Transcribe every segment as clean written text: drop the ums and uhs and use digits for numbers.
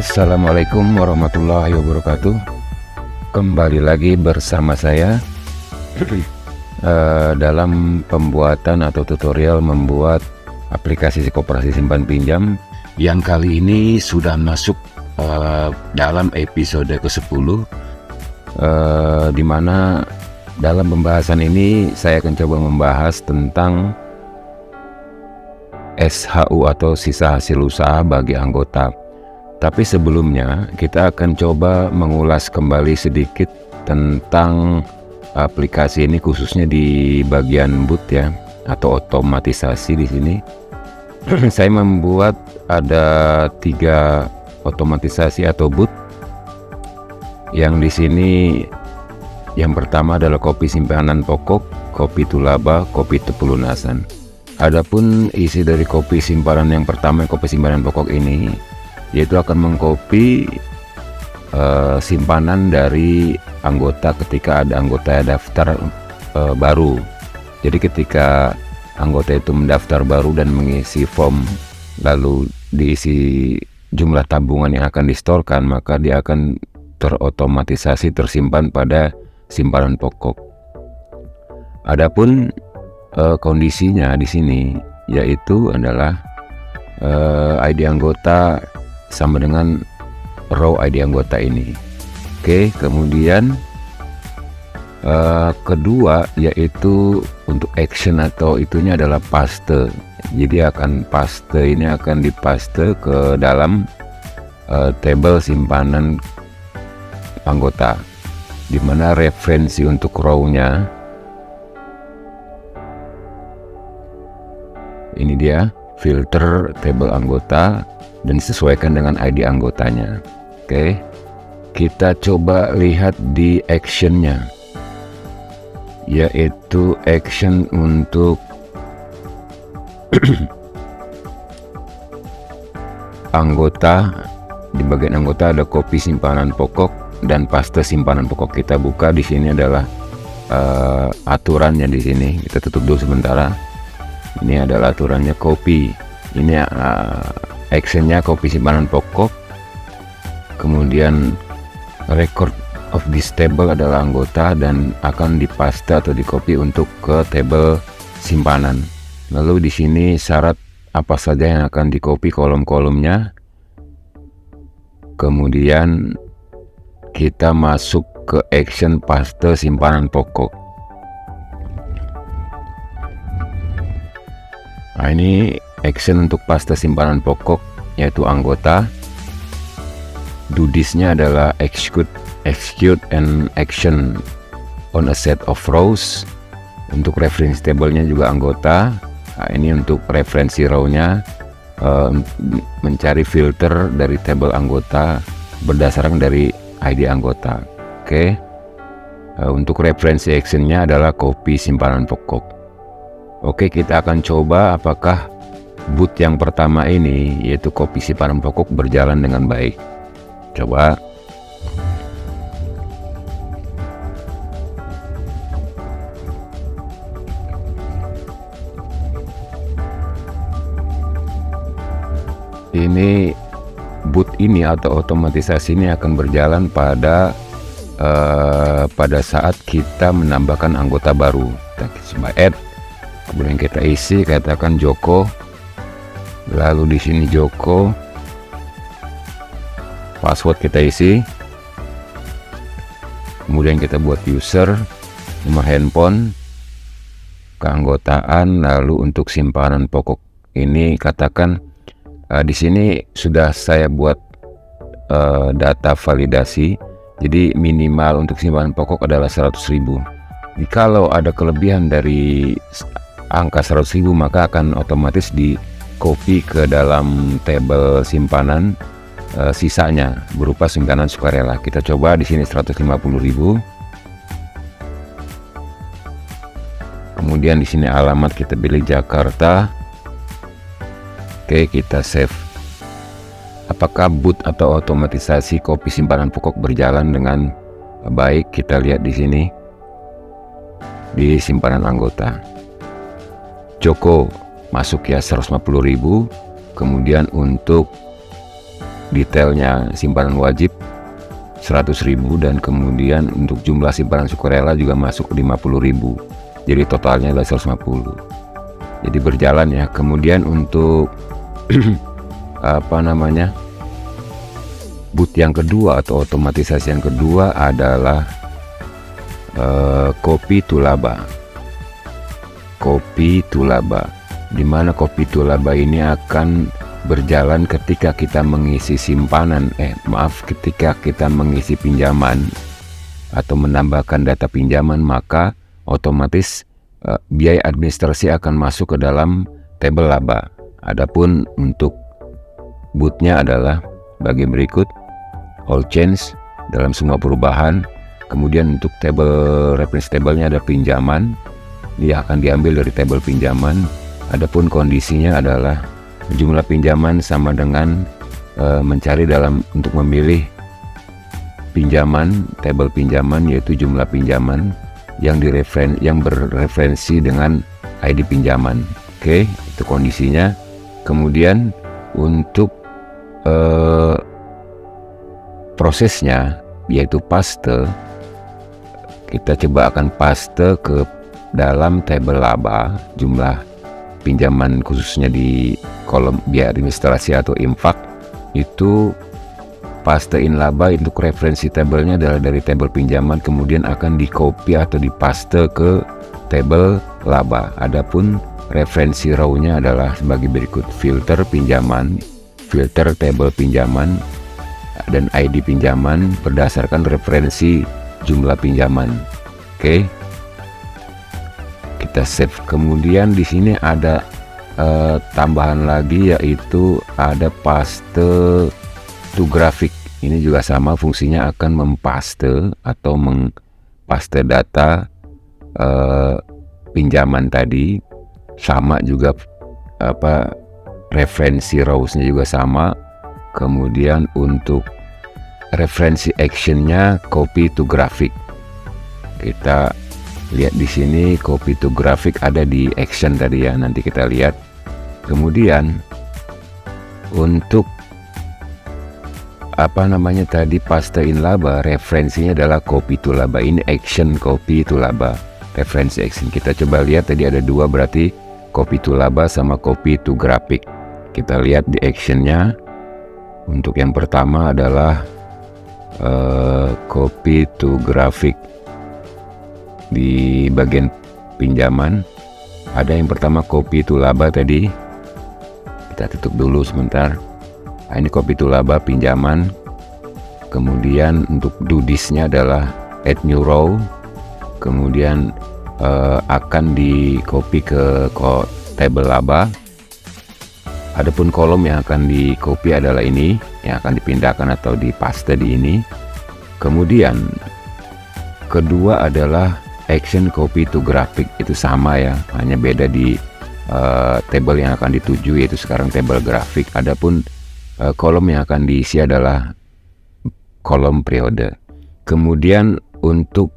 Assalamualaikum warahmatullahi wabarakatuh. Kembali lagi bersama saya dalam pembuatan atau tutorial membuat aplikasi koperasi simpan pinjam, yang kali ini sudah masuk dalam episode ke-10, dimana dalam pembahasan ini saya akan coba membahas tentang SHU atau sisa hasil usaha bagi anggota. Tapi sebelumnya kita akan coba mengulas kembali sedikit tentang aplikasi ini, khususnya di bagian boot ya, atau otomatisasi. Di sini saya membuat ada 3 otomatisasi atau boot. Yang di sini yang pertama adalah kopi simpanan pokok, kopi tulaba, kopi pelunasan. Adapun isi dari kopi simpanan yang pertama, kopi simpanan pokok ini, yaitu akan mengcopy simpanan dari anggota ketika ada anggota daftar baru. Jadi ketika anggota itu mendaftar baru dan mengisi form, lalu diisi jumlah tabungan yang akan distorkan, maka dia akan terotomatisasi tersimpan pada simpanan pokok. Adapun kondisinya di sini yaitu adalah ID anggota sama dengan row ID anggota ini. Oke, kemudian kedua yaitu untuk action atau itunya adalah paste. Jadi paste ini akan dipaste ke dalam table simpanan anggota, dimana referensi untuk row-nya ini dia, filter table anggota, dan disesuaikan dengan ID anggotanya. Oke, kita coba lihat di actionnya, yaitu action untuk anggota. Di bagian anggota ada kopi simpanan pokok dan paste simpanan pokok. Kita buka di sini adalah aturannya. Di sini kita tutup dulu sementara. Ini adalah aturannya kopi. Ini actionnya kopi simpanan pokok, kemudian record of this table adalah anggota dan akan dipaste atau dicopy untuk ke table simpanan. Lalu di sini syarat apa saja yang akan dicopy, kolom-kolomnya. Kemudian kita masuk ke action paste simpanan pokok. Nah, ini action untuk paste simpanan pokok, yaitu anggota. Dudisnya adalah execute and action on a set of rows. Untuk reference table-nya juga anggota. Nah, ini untuk referensi row-nya, mencari filter dari table anggota berdasarkan dari ID anggota. Oke. Untuk referensi action-nya adalah kopi simpanan pokok. Oke, kita akan coba apakah boot yang pertama ini, yaitu kopi simpanan pokok, berjalan dengan baik. Coba. Ini boot ini atau otomatisasi ini akan berjalan pada saat kita menambahkan anggota baru. Kita coba add, kemudian kita isi, katakan Joko. Lalu di sini Joko, password kita isi, kemudian kita buat user, nomor handphone, keanggotaan, lalu untuk simpanan pokok ini katakan di sini sudah saya buat data validasi. Jadi minimal untuk simpanan pokok adalah 100.000. Jadi kalau ada kelebihan dari angka 100.000 maka akan otomatis di copy ke dalam table simpanan sisanya berupa simpanan sukarela. Kita coba di sini 150.000. Kemudian di sini alamat kita pilih Jakarta. Oke, kita save. Apakah boot atau otomatisasi kopi simpanan pokok berjalan dengan baik? Kita lihat di sini di simpanan anggota. Joko masuk ya 150.000. Kemudian untuk detailnya simpanan wajib 100.000 dan kemudian untuk jumlah simpanan sukarela juga masuk 50.000. Jadi totalnya adalah 150. Jadi berjalan ya. Kemudian untuk boot yang kedua atau otomatisasi yang kedua adalah copy to laba. Copy to laba, di mana copy to laba ini akan berjalan ketika kita mengisi ketika kita mengisi pinjaman atau menambahkan data pinjaman, maka otomatis biaya administrasi akan masuk ke dalam tabel laba. Adapun untuk bootnya adalah bagi berikut: all change, dalam semua perubahan. Kemudian untuk reference tabelnya ada pinjaman, dia akan diambil dari tabel pinjaman. Adapun kondisinya adalah jumlah pinjaman sama dengan mencari untuk memilih pinjaman, tabel pinjaman, yaitu jumlah pinjaman yang berreferensi dengan ID pinjaman. Oke, itu kondisinya. Kemudian untuk prosesnya yaitu paste, kita coba akan paste ke dalam tabel laba jumlah pinjaman, khususnya di kolom biaya administrasi atau infak. Itu pastein laba untuk referensi tabelnya adalah dari tabel pinjaman, kemudian akan di copy atau dipaste ke tabel laba. Adapun referensi row-nya adalah sebagai berikut: filter pinjaman, filter tabel pinjaman, dan ID pinjaman berdasarkan referensi jumlah pinjaman. Oke, kita save. Kemudian di sini ada tambahan lagi, yaitu ada paste to graphic. Ini juga sama, fungsinya akan mempaste atau mengpaste data pinjaman tadi. Sama juga referensi rows-nya juga sama. Kemudian untuk referensi actionnya copy to graphic. Kita lihat di sini copy to graphic ada di action tadi ya, nanti kita lihat. Kemudian untuk tadi pastein laba, referensinya adalah copy to laba. Ini action copy to laba, referensi action. Kita coba lihat, tadi ada dua, berarti copy to laba sama copy to graphic. Kita lihat di actionnya. Untuk yang pertama adalah copy to graphic. Di bagian pinjaman ada yang pertama copy to laba tadi. Kita tutup dulu sebentar. Nah, ini copy to laba pinjaman. Kemudian untuk do this-nya adalah add new row. Kemudian akan di copy ke table laba. Adapun kolom yang akan di copy adalah ini, yang akan dipindahkan atau dipaste di ini. Kemudian kedua adalah action copy to graphic. Itu sama ya, hanya beda di table yang akan dituju, yaitu sekarang table grafik. Adapun kolom yang akan diisi adalah kolom periode. Kemudian untuk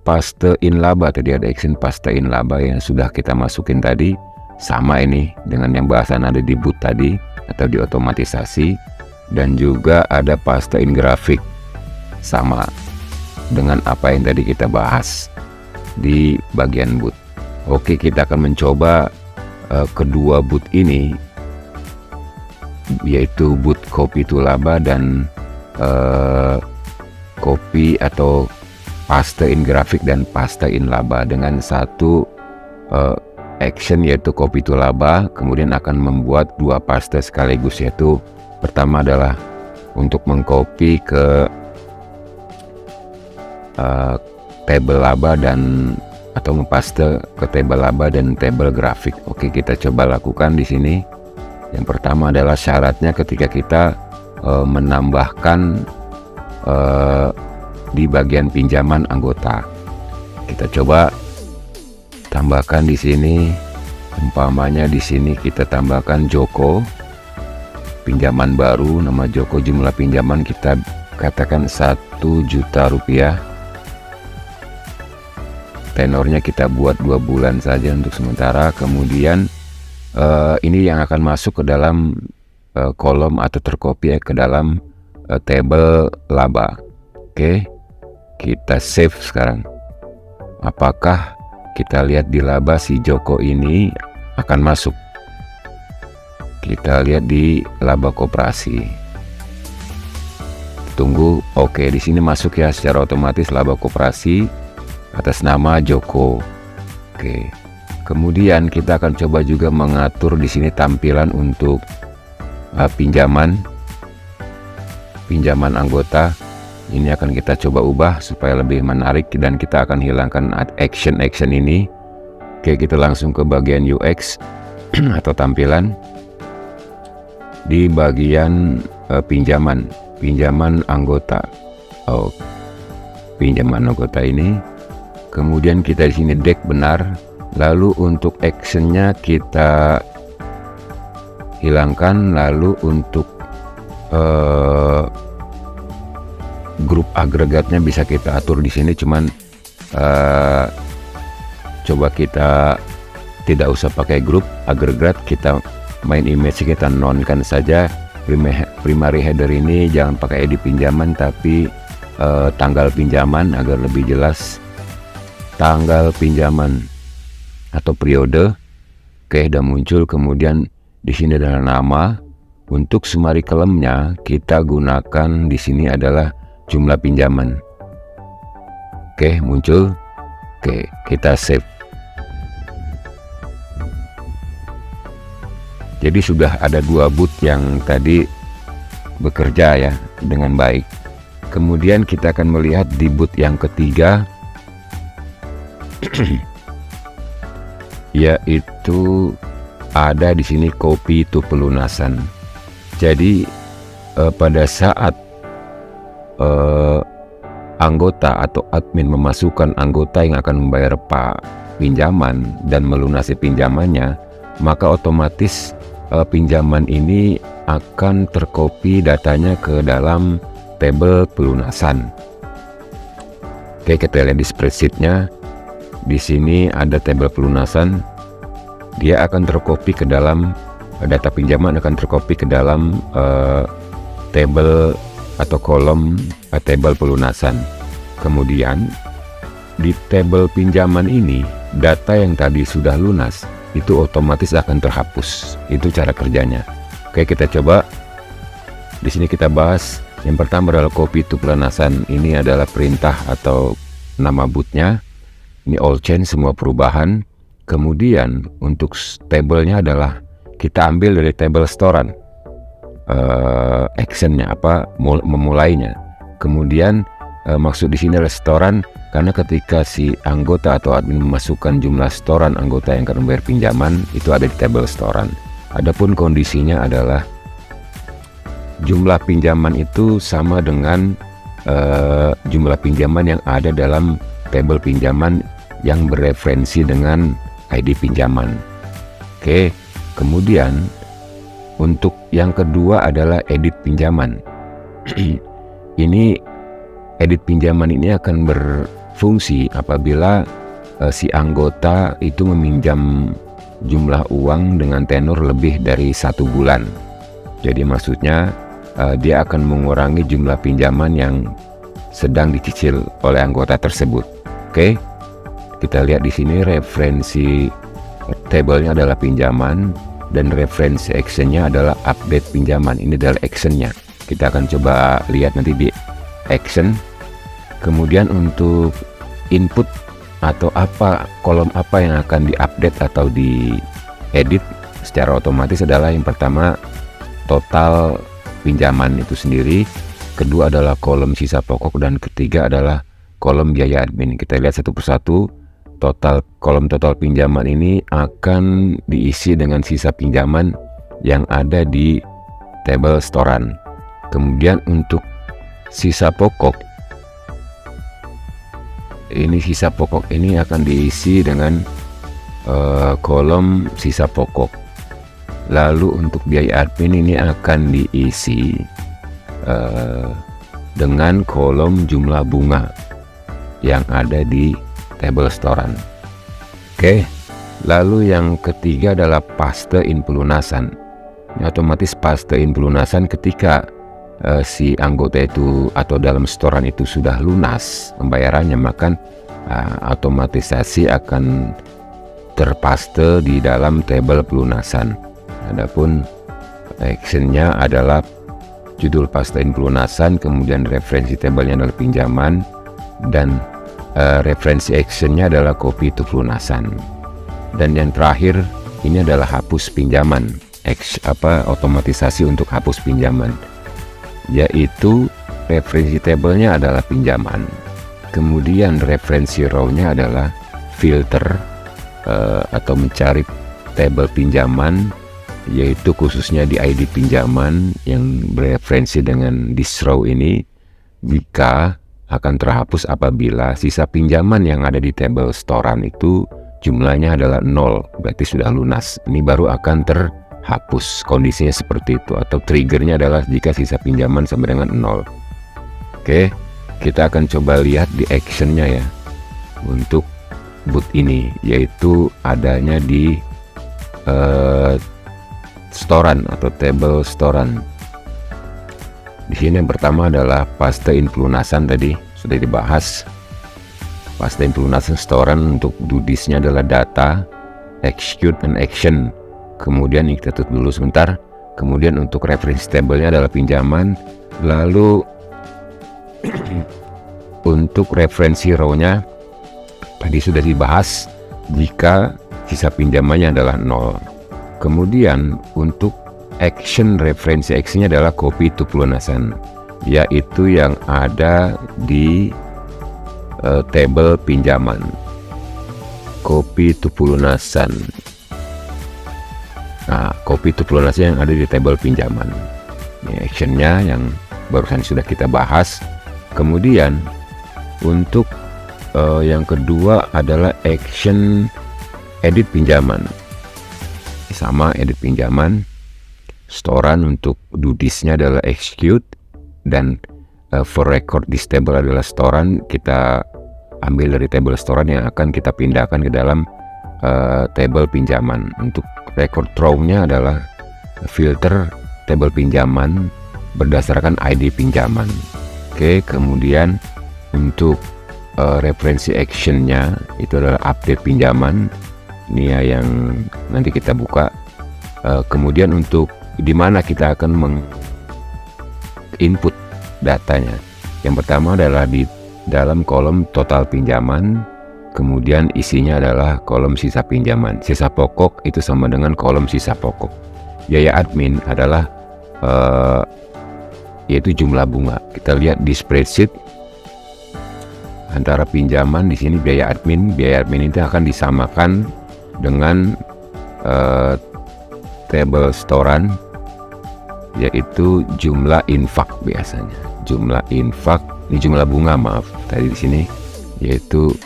paste in laba, tadi ada action paste in laba yang sudah kita masukin tadi. Sama ini dengan yang bahasan ada di boot tadi atau di otomatisasi. Dan juga ada paste in grafik, sama dengan apa yang tadi kita bahas di bagian boot. Oke, kita akan mencoba kedua boot ini, yaitu boot copy to laba dan copy atau paste in grafik dan paste in laba dengan satu action, yaitu copy to laba. Kemudian akan membuat dua paste sekaligus, yaitu pertama adalah untuk mengcopy ke table laba dan atau mempaste ke table laba dan table grafik. Oke, kita coba lakukan di sini. Yang pertama adalah syaratnya ketika kita menambahkan di bagian pinjaman anggota. Kita coba tambahkan di sini, umpamanya di sini kita tambahkan Joko, pinjaman baru, nama Joko, jumlah pinjaman kita katakan 1 juta rupiah. Tenornya kita buat 2 bulan saja untuk sementara. Kemudian ini yang akan masuk ke dalam kolom atau tercopy ke dalam table laba. Oke, kita save sekarang. Apakah kita lihat di laba si Joko ini akan masuk? Kita lihat di laba koperasi. Tunggu. Oke, di sini masuk ya secara otomatis laba koperasi atas nama Joko. Oke. Kemudian kita akan coba juga mengatur di sini tampilan untuk pinjaman anggota. Ini akan kita coba ubah supaya lebih menarik dan kita akan hilangkan action ini. Oke, kita langsung ke bagian UX atau tampilan. Di bagian pinjaman anggota. Pinjaman anggota ini. Kemudian kita di sini deck benar. Lalu untuk actionnya kita hilangkan. Lalu untuk grup agregatnya bisa kita atur di sini. Cuman coba kita tidak usah pakai grup agregat, kita main image, kita nonkan saja. Primary header ini jangan pakai edit pinjaman, tapi tanggal pinjaman agar lebih jelas. Tanggal pinjaman atau periode. Oke, udah muncul. Kemudian di sini adalah nama. Untuk summary column-nya kita gunakan di sini adalah jumlah pinjaman. Oke, muncul. Oke, kita save. Jadi sudah ada 2 boot yang tadi bekerja ya dengan baik. Kemudian kita akan melihat di boot yang ketiga yaitu ada di sini copy to pelunasan. Jadi pada saat anggota atau admin memasukkan anggota yang akan membayar pinjaman dan melunasi pinjamannya, maka otomatis pinjaman ini akan tercopy datanya ke dalam tabel pelunasan. Oke, kita lihat di spreadsheetnya. Di sini ada tabel pelunasan. Dia akan tercopy ke dalam data pinjaman, akan tercopy ke dalam tabel atau kolom tabel pelunasan. Kemudian di tabel pinjaman ini data yang tadi sudah lunas itu otomatis akan terhapus. Itu cara kerjanya. Oke, kita coba. Di sini kita bahas. Yang pertama adalah copy to pelunasan. Ini adalah perintah atau nama bootnya. Ini all change, semua perubahan. Kemudian untuk tabelnya adalah kita ambil dari tabel storan. Actionnya apa? Memulainya. Kemudian maksud di sini restoran, karena ketika si anggota atau admin memasukkan jumlah setoran anggota yang akan membayar pinjaman itu ada di tabel setoran. Adapun kondisinya adalah jumlah pinjaman itu sama dengan jumlah pinjaman yang ada dalam tabel pinjaman yang bereferensi dengan ID pinjaman. Oke, kemudian untuk yang kedua adalah edit pinjaman. Ini edit pinjaman ini akan berfungsi apabila si anggota itu meminjam jumlah uang dengan tenor lebih dari 1 bulan. Jadi maksudnya dia akan mengurangi jumlah pinjaman yang sedang dicicil oleh anggota tersebut. Oke, kita lihat di sini referensi tabelnya adalah pinjaman dan referensi actionnya adalah update pinjaman. Ini adalah actionnya. Kita akan coba lihat nanti di action. Kemudian untuk input atau kolom apa yang akan diupdate atau diedit secara otomatis adalah yang pertama total pinjaman itu sendiri, kedua adalah kolom sisa pokok, dan ketiga adalah kolom biaya admin. Kita lihat satu persatu. Kolom total pinjaman ini akan diisi dengan sisa pinjaman yang ada di tabel setoran. Kemudian untuk sisa pokok, sisa pokok ini akan diisi dengan kolom sisa pokok. Lalu untuk biaya admin ini akan diisi dengan kolom jumlah bunga yang ada di tabel setoran. Oke, lalu yang ketiga adalah paste in pelunasan. Ini otomatis pastiin pelunasan ketika si anggota itu atau dalam setoran itu sudah lunas pembayarannya, maka otomatisasi akan terpaste di dalam tabel pelunasan. Adapun actionnya adalah judul pastiin pelunasan, kemudian referensi tabelnya adalah pinjaman, dan referensi actionnya adalah copy to pelunasan. Dan yang terakhir ini adalah hapus pinjaman, otomatisasi untuk hapus pinjaman, yaitu referensi tabelnya adalah pinjaman, kemudian referensi row-nya adalah filter atau mencari tabel pinjaman, yaitu khususnya di ID pinjaman yang bereferensi dengan this row ini, jika akan terhapus apabila sisa pinjaman yang ada di tabel setoran itu jumlahnya adalah 0, berarti sudah lunas. Ini baru akan terhapus, kondisinya seperti itu, atau triggernya adalah jika sisa pinjaman sama dengan 0. Oke, kita akan coba lihat di actionnya ya untuk boot ini, yaitu adanya di setoran atau tabel setoran. Di sini yang pertama adalah pastiin pelunasan, tadi sudah dibahas. Pastiin pelunasan setoran untuk dudisnya adalah data, execute, dan action. Kemudian kita tutup dulu sebentar. Kemudian untuk referensi tabelnya adalah pinjaman. Lalu untuk referensi row-nya tadi sudah dibahas jika sisa pinjamannya adalah 0. Kemudian untuk action, referensi actionnya adalah copy to pelunasan, yaitu yang ada di tabel pinjaman. Copy to pelunasan. Nah, copy to pelunasan yang ada di tabel pinjaman. Ini actionnya yang barusan sudah kita bahas. Kemudian untuk yang kedua adalah action edit pinjaman. Sama edit pinjaman, setoran untuk dudisnya adalah execute, dan for record this table adalah setoran, kita ambil dari table setoran yang akan kita pindahkan ke dalam table pinjaman. Untuk record row-nya adalah filter table pinjaman berdasarkan ID pinjaman. Oke, kemudian untuk referensi actionnya itu adalah update pinjaman. Ini ya yang nanti kita buka. Kemudian untuk di mana kita akan input datanya, yang pertama adalah di dalam kolom total pinjaman, kemudian isinya adalah kolom sisa pinjaman. Sisa pokok itu sama dengan kolom sisa pokok. Biaya admin adalah yaitu jumlah bunga. Kita lihat di spreadsheet antara pinjaman, di sini biaya admin itu akan disamakan dengan tabel setoran, yaitu jumlah infak. Biasanya jumlah infak, ini jumlah bunga, maaf, tadi di sini, yaitu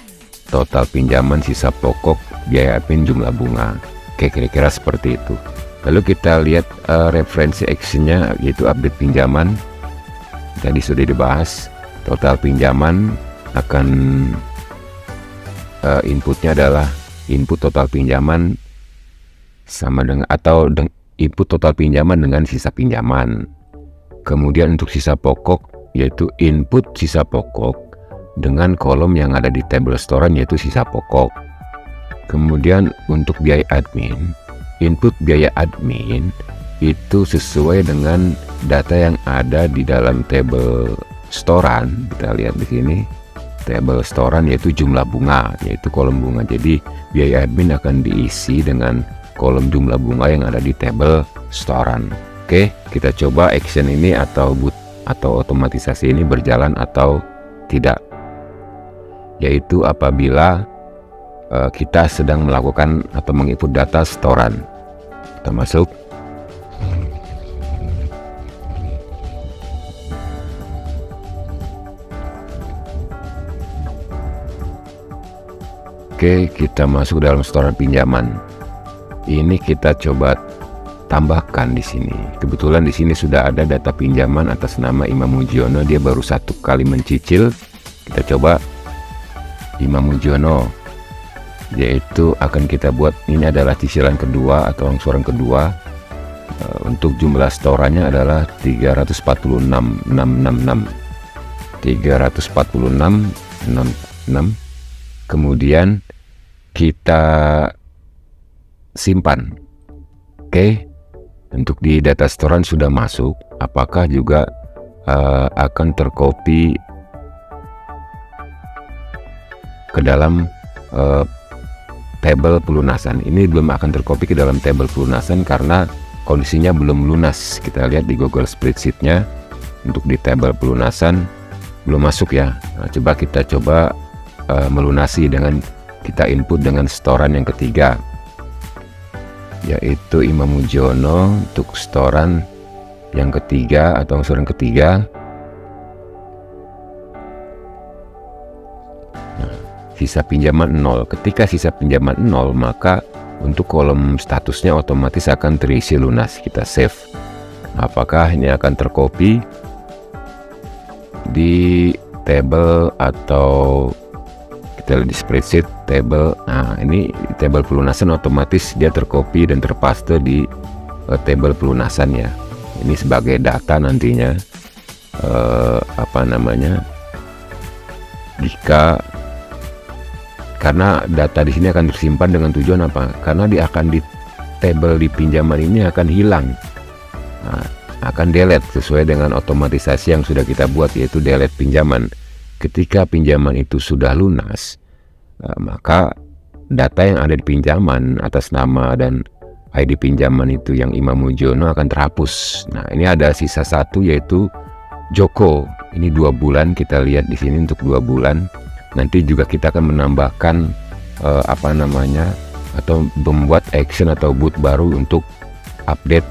total pinjaman, sisa pokok, biaya admin, jumlah bunga. Oke, kira-kira seperti itu. Lalu kita lihat referensi actionnya, yaitu update pinjaman. Tadi sudah dibahas. Total pinjaman akan inputnya adalah input total pinjaman sama dengan atau input total pinjaman dengan sisa pinjaman. Kemudian untuk sisa pokok, yaitu input sisa pokok dengan kolom yang ada di tabel setoran, yaitu sisa pokok. Kemudian untuk biaya admin, input biaya admin itu sesuai dengan data yang ada di dalam tabel setoran. Kita lihat di sini tabel setoran, yaitu jumlah bunga, yaitu kolom bunga. Jadi biaya admin akan diisi dengan kolom jumlah bunga yang ada di tabel setoran. Oke, kita coba action ini atau otomatisasi ini berjalan atau tidak, yaitu apabila kita sedang melakukan atau menginput data setoran. Kita masuk. Oke, kita masuk dalam setoran pinjaman. Ini kita coba tambahkan di sini. Kebetulan di sini sudah ada data pinjaman atas nama Imam Mujiono. Dia baru 1 kali mencicil. Kita coba Imam Mujiono, yaitu akan kita buat, ini adalah cicilan kedua atau angsuran kedua. Untuk jumlah setorannya adalah 346.666, 346.666. Kemudian kita simpan. Oke, untuk di data setoran sudah masuk, apakah juga akan tercopy ke dalam tabel pelunasan? Ini belum akan tercopy ke dalam tabel pelunasan karena kondisinya belum lunas. Kita lihat di Google Spreadsheet-nya, untuk di tabel pelunasan belum masuk ya. Nah, kita coba melunasi dengan kita input dengan setoran yang ketiga, yaitu Imam Mujiono. Untuk setoran yang ketiga atau setoran ketiga, sisa pinjaman 0. Ketika sisa pinjaman 0, maka untuk kolom statusnya otomatis akan terisi lunas. Kita save. Apakah ini akan tercopy di table atau kita lihat di spreadsheet table? Nah, ini table pelunasan otomatis dia tercopy dan terpaste di table pelunasan ya. Ini sebagai data nantinya jika, karena data di sini akan tersimpan dengan tujuan apa? Karena dia akan di tabel di pinjaman ini akan hilang, akan delete sesuai dengan otomatisasi yang sudah kita buat, yaitu delete pinjaman. Ketika pinjaman itu sudah lunas, maka data yang ada di pinjaman atas nama dan ID pinjaman itu yang Imam Mujiono akan terhapus. Nah, ini ada sisa satu, yaitu Joko. Ini 2 bulan, kita lihat di sini untuk 2 bulan. Nanti juga kita akan menambahkan atau membuat action atau boot baru untuk update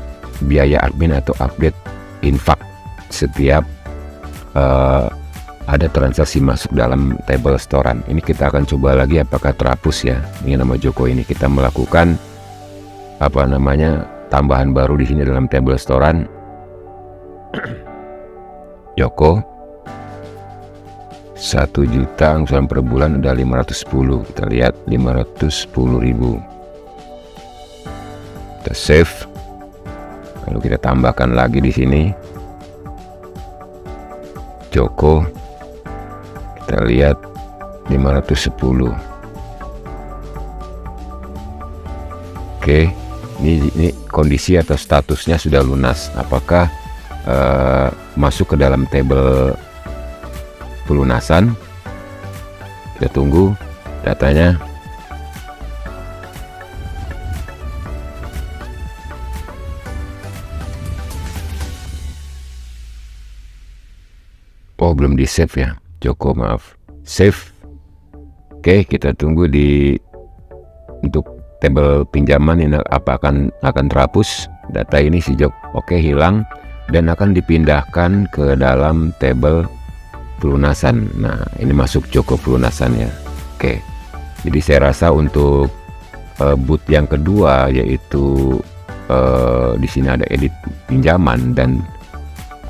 biaya admin atau update infak setiap ada transaksi masuk dalam table setoran. Ini kita akan coba lagi apakah terhapus ya. Ini nama Joko. Ini kita melakukan tambahan baru di sini dalam table setoran. Joko 1 juta angsuran per bulan udah 510. Kita lihat 510.000. Kita save. Lalu kita tambahkan lagi di sini Joko. Kita lihat 510. Oke, ini kondisi atau statusnya sudah lunas. Apakah masuk ke dalam table pelunasan? Kita tunggu datanya. Oh, belum di save ya Joko, maaf. Save. Oke, kita tunggu untuk tabel pinjaman ini apa akan terhapus data ini si Joko. Oke, hilang dan akan dipindahkan ke dalam tabel pelunasan. Nah, ini masuk Joko pelunasan ya. Oke, jadi saya rasa untuk boot yang kedua, yaitu di sini ada edit pinjaman dan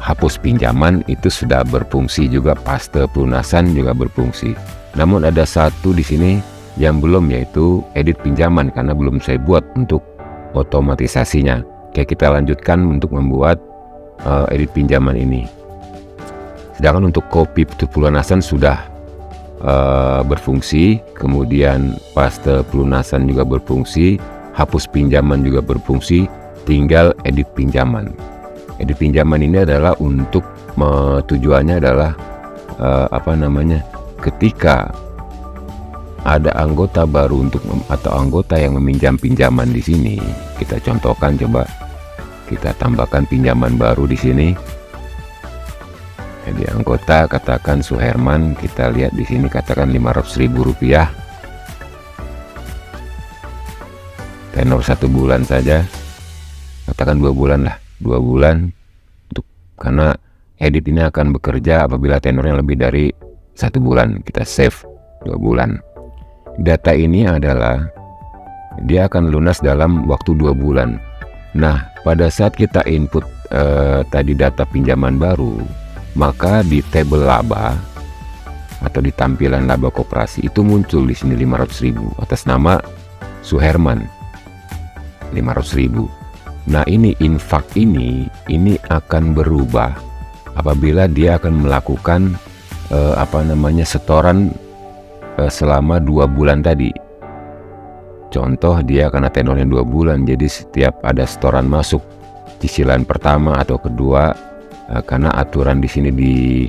hapus pinjaman, itu sudah berfungsi juga. Paste pelunasan juga berfungsi. Namun ada satu di sini yang belum, yaitu edit pinjaman, karena belum saya buat untuk otomatisasinya. Oke, kita lanjutkan untuk membuat edit pinjaman ini. Sedangkan untuk copy pelunasan sudah berfungsi, kemudian paste pelunasan juga berfungsi, hapus pinjaman juga berfungsi, tinggal edit pinjaman. Edit pinjaman ini adalah untuk tujuannya adalah ketika ada anggota baru atau anggota yang meminjam pinjaman di sini. Kita contohkan, coba kita tambahkan pinjaman baru di sini. Jadi anggota katakan Suherman, kita lihat di sini katakan Rp500.000. Tenor 1 bulan saja. Katakan 2 bulan lah, 2 bulan. Karena edit ini akan bekerja apabila tenornya lebih dari 1 bulan. Kita save 2 bulan. Data ini adalah dia akan lunas dalam waktu 2 bulan. Nah, pada saat kita input tadi data pinjaman baru, maka di tabel laba atau di tampilan laba koperasi itu muncul di sini 500.000 atas nama Suherman. 500.000. Nah, ini infak ini akan berubah apabila dia akan melakukan setoran selama 2 bulan tadi. Contoh, dia karena tenornya 2 bulan, jadi setiap ada setoran masuk cicilan pertama atau kedua, karena aturan di sini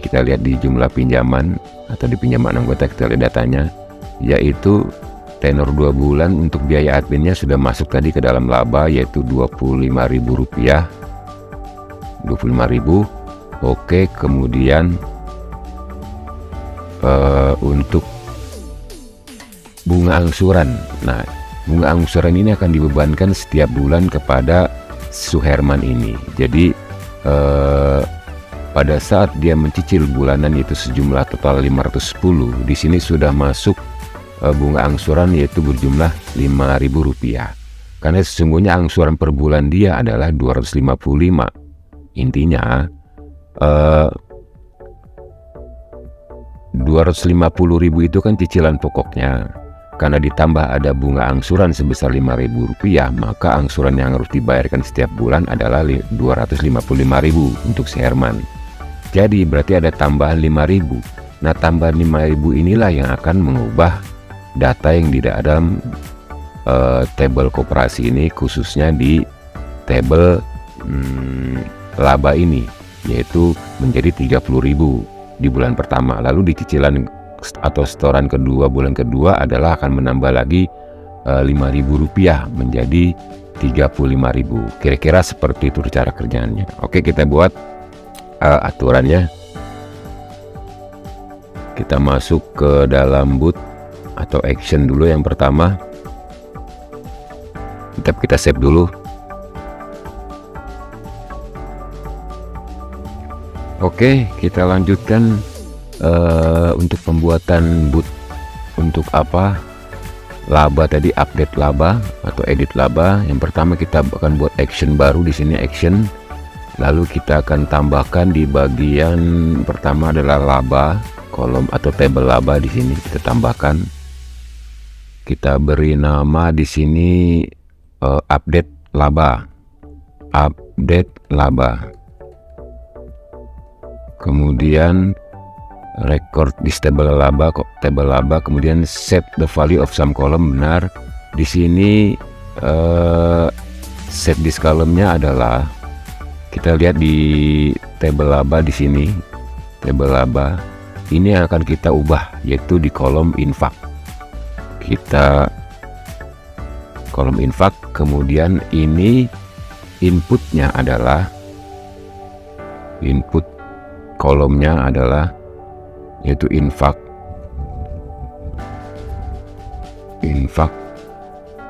kita lihat di jumlah pinjaman atau di pinjaman anggota, kita lihat datanya, yaitu tenor 2 bulan untuk biaya adminnya sudah masuk tadi ke dalam laba, yaitu Rp25.000. 25.000. Oke, kemudian untuk bunga angsuran. Nah, bunga angsuran ini akan dibebankan setiap bulan kepada Suherman ini. Jadi pada saat dia mencicil bulanan itu sejumlah total 510, di sini sudah masuk bunga angsuran yaitu berjumlah Rp5.000. Karena sesungguhnya angsuran per bulan dia adalah 255. Intinya 250.000 itu kan cicilan pokoknya. Karena ditambah ada bunga angsuran sebesar Rp5.000, maka angsuran yang harus dibayarkan setiap bulan adalah 255.000 untuk si Herman. Jadi berarti ada tambahan 5.000. Nah, tambahan 5.000 inilah yang akan mengubah data yang di dalam tabel koperasi ini, khususnya di tabel laba ini, yaitu menjadi 30.000 di bulan pertama. Lalu di cicilan atau setoran kedua, bulan kedua adalah akan menambah lagi Rp5.000 menjadi 35.000. Kira-kira seperti itu cara kerjanya. Oke, kita buat aturannya. Kita masuk ke dalam boot atau action dulu yang pertama. Kita save dulu. Oke, kita lanjutkan untuk pembuatan boot. Untuk apa? Laba tadi, update laba atau edit laba. Yang pertama kita akan buat action baru di sini, action. Lalu kita akan tambahkan di bagian pertama adalah laba, kolom atau tabel laba di sini kita tambahkan. Kita beri nama di sini update laba. Update laba. Kemudian record di tabel laba, kemudian set the value of some column, benar. Di sini set this column-nya adalah, kita lihat di tabel laba di sini, tabel laba ini akan kita ubah yaitu di kolom infak. Kita kolom infak, kemudian ini inputnya adalah, input kolomnya adalah yaitu infak,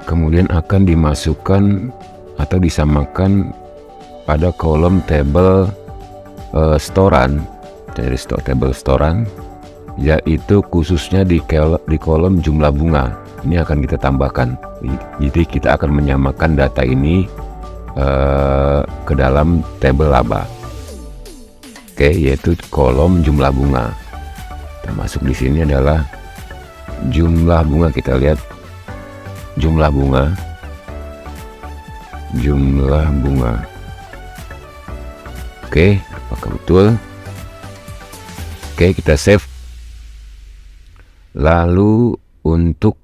kemudian akan dimasukkan atau disamakan pada kolom tabel setoran, dari tabel setoran, yaitu khususnya di kolom jumlah bunga. Ini akan kita tambahkan. Jadi kita akan menyamakan data ini ke dalam tabel laba. Oke, yaitu kolom jumlah bunga. Termasuk di sini adalah jumlah bunga. Kita lihat jumlah bunga, Oke, apakah betul? Oke, kita save. Lalu untuk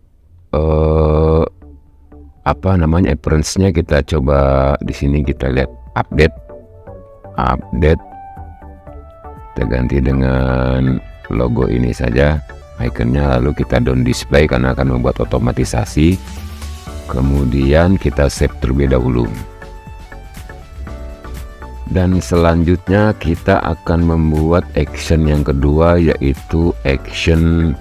appearance-nya kita coba di sini, kita lihat update. Kita ganti dengan logo ini saja ikonnya, lalu kita down display karena akan membuat otomatisasi. Kemudian kita save terlebih dahulu, dan selanjutnya kita akan membuat action yang kedua, yaitu action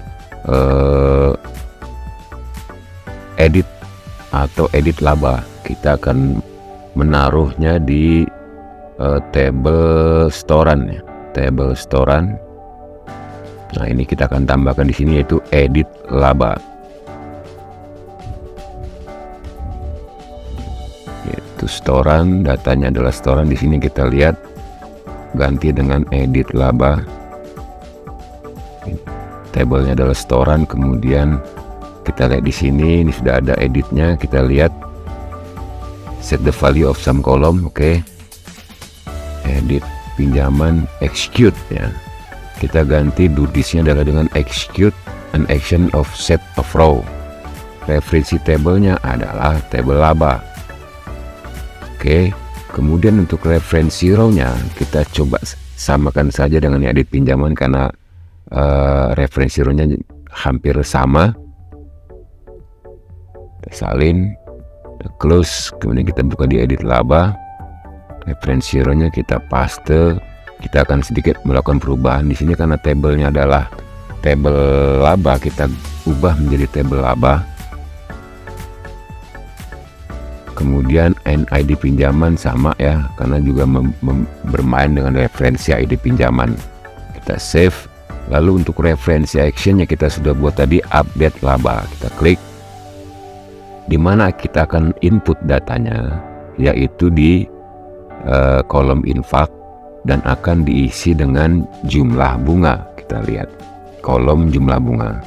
edit atau edit laba. Kita akan menaruhnya di tabel setoran ya, tabel setoran. Nah, ini kita akan tambahkan di sini yaitu edit laba. Yaitu setoran, datanya adalah setoran. Di sini kita lihat ganti dengan edit laba. Tabelnya adalah setoran, kemudian kita lihat di sini ini sudah ada editnya. Kita lihat set the value of some column. Oke. Edit pinjaman, execute ya. Kita ganti do this-nya adalah dengan execute an action of set of row. Referensi tabelnya adalah tabel laba. Oke. Kemudian untuk referensi row-nya kita coba samakan saja dengan edit pinjaman karena referensi row-nya hampir sama. Kita salin, kita close, kemudian kita buka di edit laba. Referensi row-nya kita paste. Kita akan sedikit melakukan perubahan di sini karena tabelnya adalah tabel laba, kita ubah menjadi tabel laba. Kemudian NID pinjaman sama ya, karena juga bermain dengan referensi ID pinjaman. Kita save. Lalu untuk referensi action yang kita sudah buat tadi, update laba. Kita klik. Di mana kita akan input datanya, yaitu di kolom infak dan akan diisi dengan jumlah bunga. Kita lihat kolom jumlah bunga.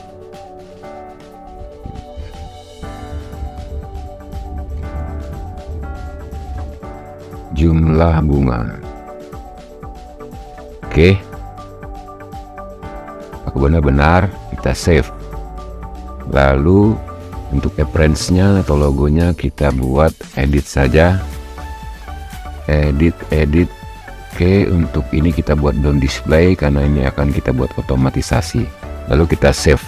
Jumlah bunga. Oke. Aku benar-benar kita save. Lalu untuk appearance-nya atau logonya kita buat edit saja. Edit. Oke, untuk ini kita buat down display karena ini akan kita buat otomatisasi. Lalu kita save.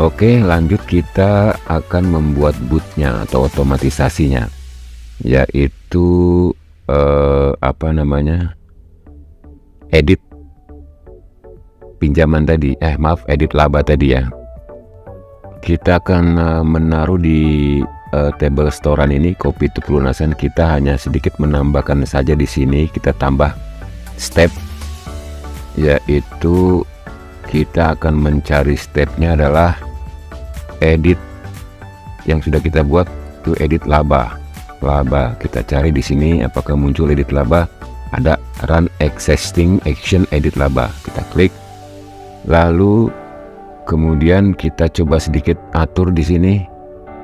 Oke, lanjut kita akan membuat bootnya atau otomatisasinya, yaitu edit pinjaman tadi, edit laba tadi ya. Kita akan menaruh di table storean ini, copy to pelunasan. Kita hanya sedikit menambahkan saja di sini. Kita tambah step, yaitu kita akan mencari stepnya adalah edit yang sudah kita buat, to edit laba. Kita cari di sini apakah muncul edit laba. Ada run existing action edit laba. Kita klik. Lalu kemudian kita coba sedikit atur di sini.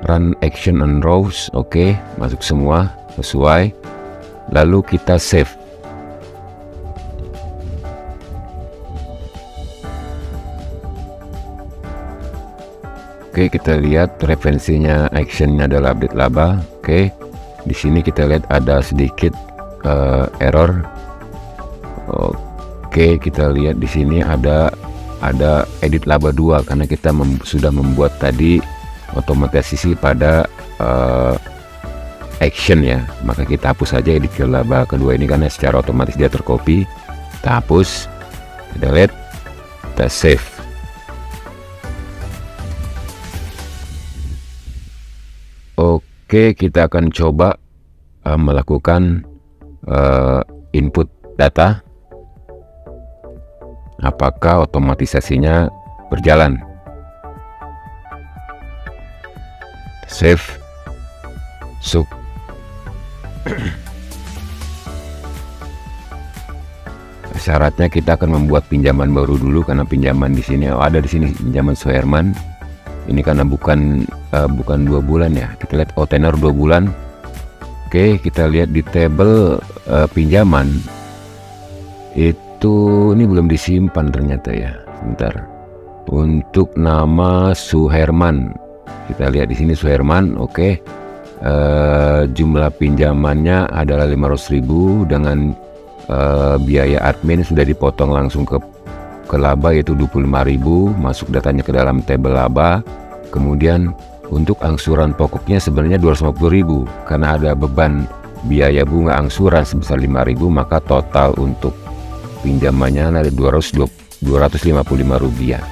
Run action on rows. Oke, masuk semua sesuai. Lalu kita save. Oke, kita lihat referensinya actionnya adalah update laba. Oke, di sini kita lihat ada sedikit error. Oke, kita lihat di sini ada edit laba 2 karena kita sudah membuat tadi otomatisasi pada action ya, maka kita hapus saja edit laba kedua ini karena secara otomatis dia tercopy. Kita hapus, kita lihat, kita save. Oke, kita akan coba melakukan input data, apakah otomatisasinya berjalan. Save. Syaratnya kita akan membuat pinjaman baru dulu karena pinjaman di sini ada di sini pinjaman Suherman. Ini karena bukan 2 bulan ya. Kita lihat tenor 2 bulan. Oke, kita lihat di table pinjaman itu ini belum disimpan ternyata ya. Sebentar. Untuk nama Suherman. Kita lihat di sini Suherman, oke. Jumlah pinjamannya adalah 500.000 dengan biaya admin sudah dipotong langsung ke laba yaitu 25.000, masuk datanya ke dalam tabel laba. Kemudian untuk angsuran pokoknya sebenarnya 250.000 karena ada beban biaya bunga angsuran sebesar 5.000, maka total untuk pinjamannya ada 255 rupiah.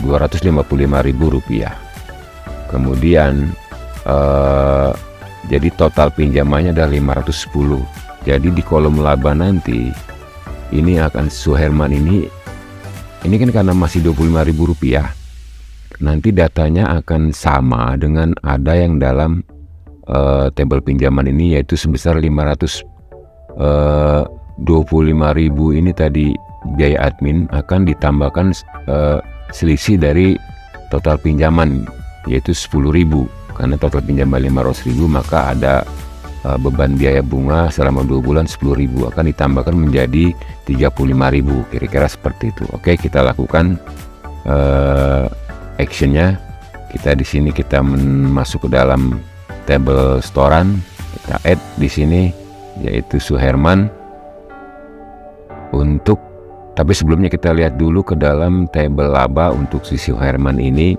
255.000 rupiah. Kemudian jadi total pinjamannya ada 510. Jadi di kolom laba nanti ini akan Suherman ini kan karena masih 25.000 rupiah, nanti datanya akan sama dengan ada yang dalam tabel pinjaman ini yaitu sebesar 525.000 ini tadi biaya admin akan ditambahkan selisih dari total pinjaman yaitu 10.000. karena total pinjaman 500.000, maka ada beban biaya bunga selama 2 bulan 10.000 akan ditambahkan menjadi 35.000, kira-kira seperti itu. Oke, kita lakukan actionnya. Kita di sini kita masuk ke dalam table storan, kita add di sini yaitu Suherman tapi sebelumnya kita lihat dulu ke dalam table laba untuk si Suherman ini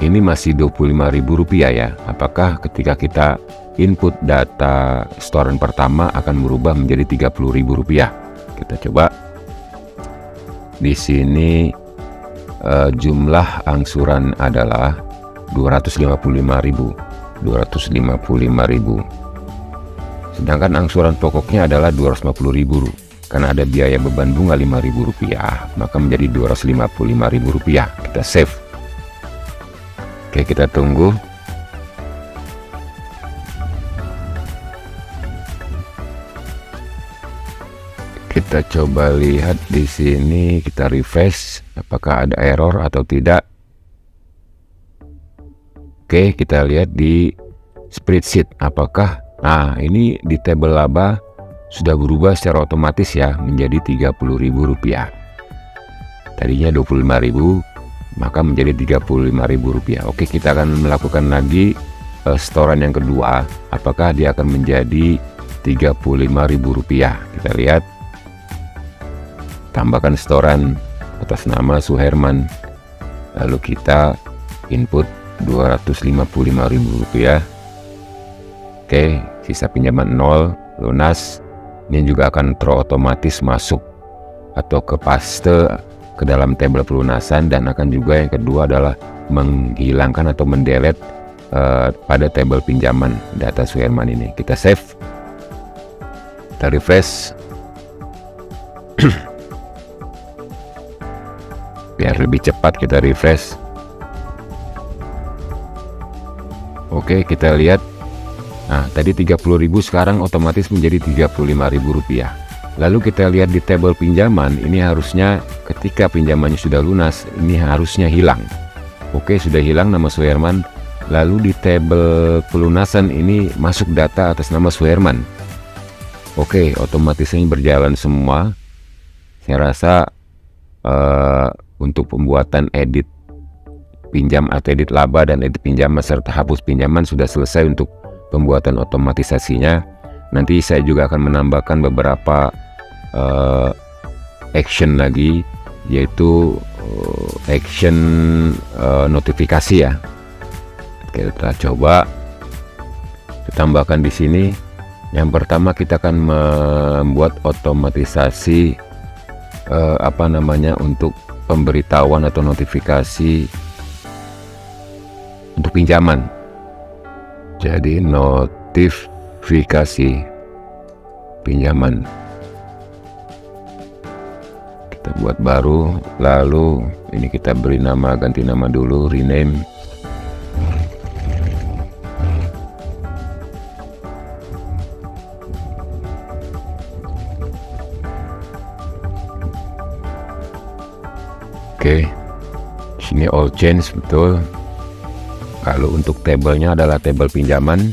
masih Rp25.000 ya. Apakah ketika kita input data storan pertama akan berubah menjadi Rp30.000? Kita coba. Di sini jumlah angsuran adalah 255.000. Sedangkan angsuran pokoknya adalah 250.000. Karena ada biaya beban bunga Rp5.000, maka menjadi Rp255.000. Kita save. Oke, kita tunggu. Kita coba lihat di sini, kita refresh apakah ada error atau tidak. Oke, kita lihat di spreadsheet apakah ini di tabel laba sudah berubah secara otomatis ya menjadi Rp30.000. Tadinya 25.000, maka menjadi Rp35.000. Oke, kita akan melakukan lagi setoran yang kedua. Apakah dia akan menjadi Rp35.000? Kita lihat. Tambahkan setoran atas nama Suherman. Lalu kita input Rp255.000. Oke, sisa pinjaman 0, lunas. Ini juga akan terotomatis masuk atau ke paste ke dalam tabel pelunasan, dan akan juga yang kedua adalah menghilangkan atau mendelete pada tabel pinjaman data Suherman ini. Kita save, kita refresh biar lebih cepat. Kita refresh. Oke, kita lihat. Tadi 30.000, sekarang otomatis menjadi Rp35.000. Lalu kita lihat di tabel pinjaman, ini harusnya ketika pinjamannya sudah lunas, ini harusnya hilang. Oke, sudah hilang nama Suherman. Lalu di tabel pelunasan ini masuk data atas nama Suherman. Oke, otomatis ini berjalan semua. Saya rasa untuk pembuatan edit pinjam atau edit laba dan edit pinjaman serta hapus pinjaman sudah selesai untuk pembuatan otomatisasinya. Nanti saya juga akan menambahkan beberapa action lagi, yaitu action notifikasi ya. Kita coba kita tambahkan di sini. Yang pertama kita akan membuat otomatisasi untuk pemberitahuan atau notifikasi untuk pinjaman. Jadi notifikasi pinjaman kita buat baru, lalu ini kita beri nama, ganti nama dulu, rename. Oke, sini all change, betul. Kalau untuk tabelnya adalah tabel pinjaman.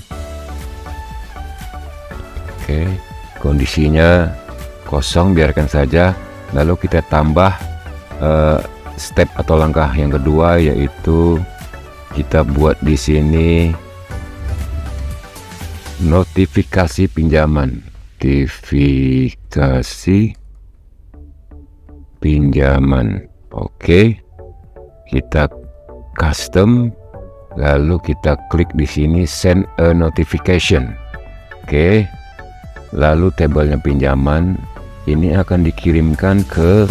Oke, kondisinya kosong, biarkan saja. Lalu kita tambah step atau langkah yang kedua, yaitu kita buat di sini notifikasi pinjaman. Notifikasi pinjaman. Oke, kita custom. Lalu kita klik di sini send a notification. Oke. Lalu tabelnya pinjaman ini akan dikirimkan ke,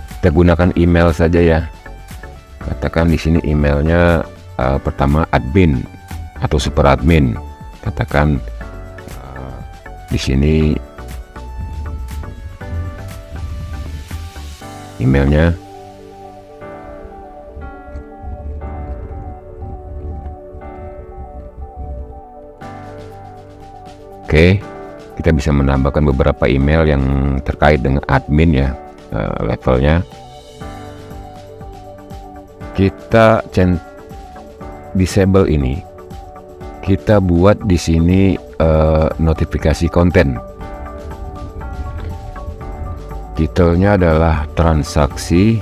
kita gunakan email saja ya. Katakan di sini emailnya pertama admin atau super admin. Katakan di sini emailnya. Oke, kita bisa menambahkan beberapa email yang terkait dengan admin ya, levelnya. Kita disable ini kita buat di sini notifikasi konten. Titelnya adalah transaksi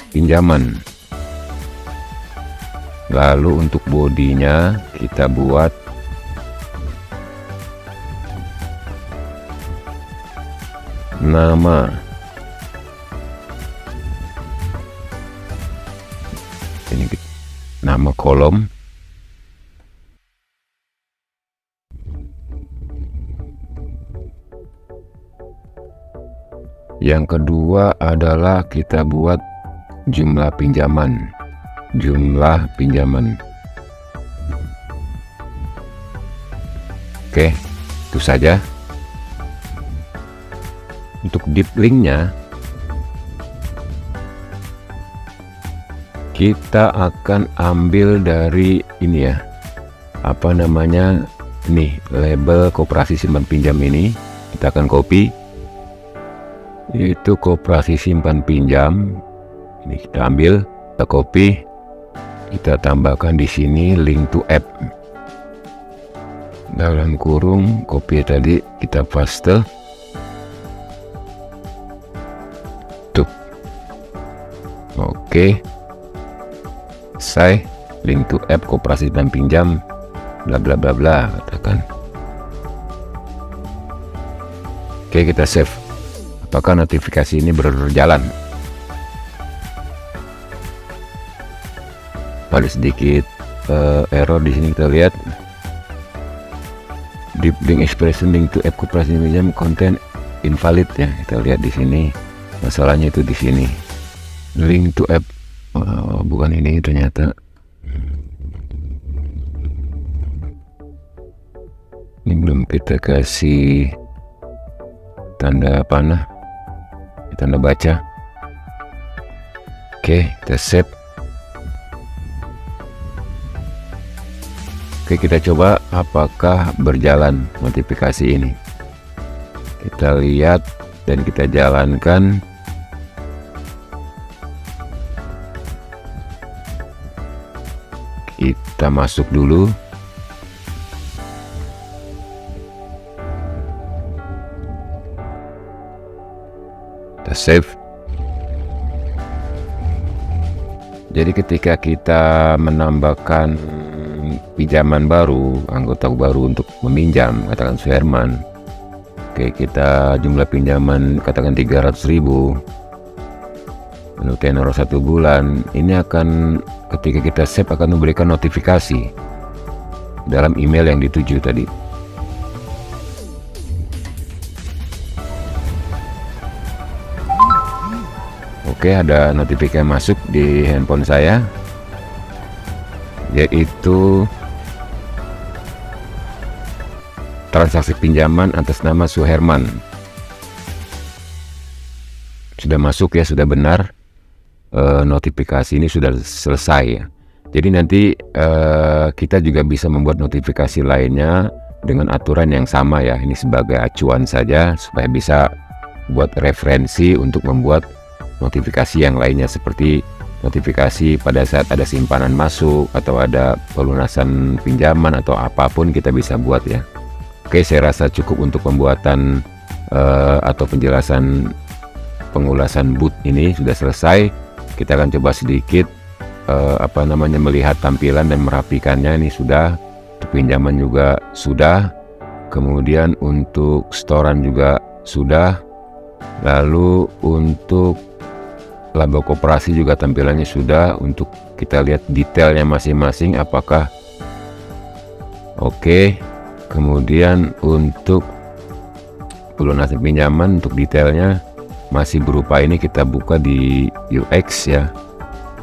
pinjaman. Lalu untuk bodinya kita buat nama. Ini nama kolom. Yang kedua adalah kita buat jumlah pinjaman. Oke, itu saja. Untuk deep linknya kita akan ambil dari ini ya, apa namanya, nih label koperasi simpan pinjam ini kita akan copy. Itu koperasi simpan pinjam ini kita ambil, kita copy, kita tambahkan di sini link to app dalam kurung, copy tadi kita paste tuh. Oke, selesai. Link to app koperasi simpan pinjam bla bla bla bla, katakan. Oke, kita save. Apakah notifikasi ini berjalan? Ada sedikit error di sini, kita lihat deep link expression link to app koperasi pinjam content invalid ya. Kita lihat di sini masalahnya itu di sini, link to app bukan ini ternyata. Ini belum kita kasih tanda panah, tanda baca. Oke, kita save. Oke, kita coba apakah berjalan notifikasi ini. Kita lihat dan kita jalankan. Kita masuk dulu. Kita save. Jadi ketika kita menambahkan pinjaman baru, anggota baru untuk meminjam, katakan Suherman. Oke, kita jumlah pinjaman katakan 300.000 untuk tenor 1 bulan. Ini akan ketika kita save akan memberikan notifikasi dalam email yang dituju tadi. Oke, ada notifikasi masuk di handphone saya, yaitu transaksi pinjaman atas nama Suherman. Sudah masuk ya, sudah benar. Notifikasi ini sudah selesai ya. Jadi nanti kita juga bisa membuat notifikasi lainnya dengan aturan yang sama ya. Ini sebagai acuan saja supaya bisa buat referensi untuk membuat notifikasi yang lainnya, seperti notifikasi pada saat ada simpanan masuk atau ada pelunasan pinjaman atau apapun kita bisa buat ya. Oke, saya rasa cukup untuk pembuatan atau penjelasan pengulasan boot ini sudah selesai. Kita akan coba sedikit melihat tampilan dan merapikannya. Ini sudah, untuk pinjaman juga sudah, kemudian untuk setoran juga sudah, lalu untuk laba koperasi juga tampilannya sudah. Untuk kita lihat detailnya masing-masing apakah oke. Kemudian untuk pelunasan pinjaman, untuk detailnya masih berupa ini, kita buka di UX ya.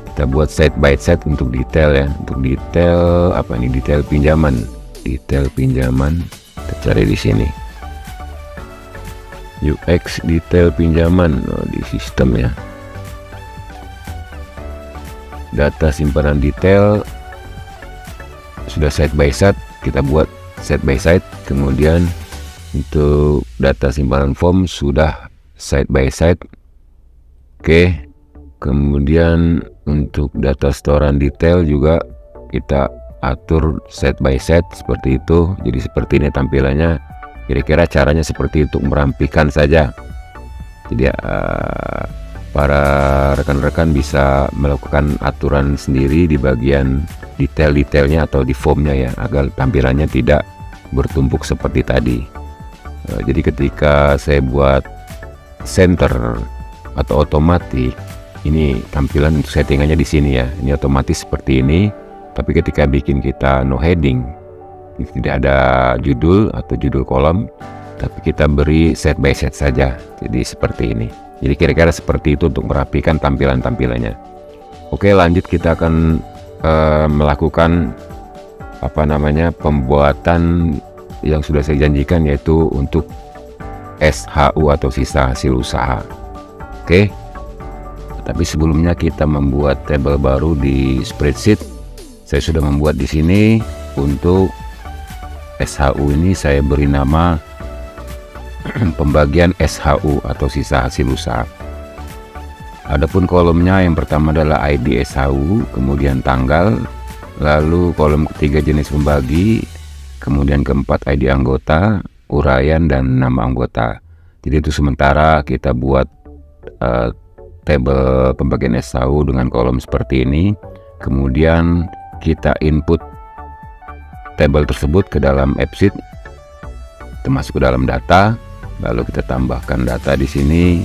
Kita buat side by side untuk detail ya. Untuk detail apa ini, detail pinjaman. Detail pinjaman kita cari di sini. UX detail pinjaman di sistem ya. Data simpanan detail sudah side by side, kita buat side by side. Kemudian untuk data simpanan form sudah side by side. Oke, Kemudian untuk data setoran detail juga kita atur set by set seperti itu. Jadi seperti ini tampilannya. Kira-kira caranya seperti itu, merapikan saja. Jadi para rekan-rekan bisa melakukan aturan sendiri di bagian detail-detailnya atau di formnya ya, agar tampilannya tidak bertumpuk seperti tadi. Jadi ketika saya buat center atau otomatis, ini tampilan untuk settingannya di sini ya. Ini otomatis seperti ini. Tapi ketika bikin kita no heading, tidak ada judul atau judul kolom, tapi kita beri set by set saja. Jadi seperti ini. Jadi kira-kira seperti itu untuk merapikan tampilan-tampilannya. Oke, lanjut kita akan melakukan pembuatan yang sudah saya janjikan, yaitu untuk SHU atau sisa hasil usaha. Oke. Tapi sebelumnya kita membuat tabel baru di spreadsheet. Saya sudah membuat di sini. Untuk SHU ini saya beri nama pembagian SHU atau sisa hasil usaha. Adapun kolomnya, yang pertama adalah ID SHU, kemudian tanggal, lalu kolom ketiga jenis pembagi, kemudian keempat ID anggota, uraian, dan nama anggota. Jadi itu sementara kita buat tabel pembagian SHU dengan kolom seperti ini. Kemudian kita input tabel tersebut ke dalam AppSheet, termasuk ke dalam data. Lalu kita tambahkan data di sini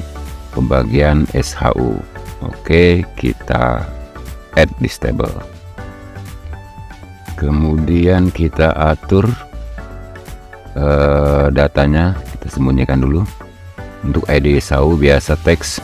pembagian SHU. Oke, kita add this table. Kemudian kita atur datanya, kita sembunyikan dulu. Untuk ID SHU biasa teks.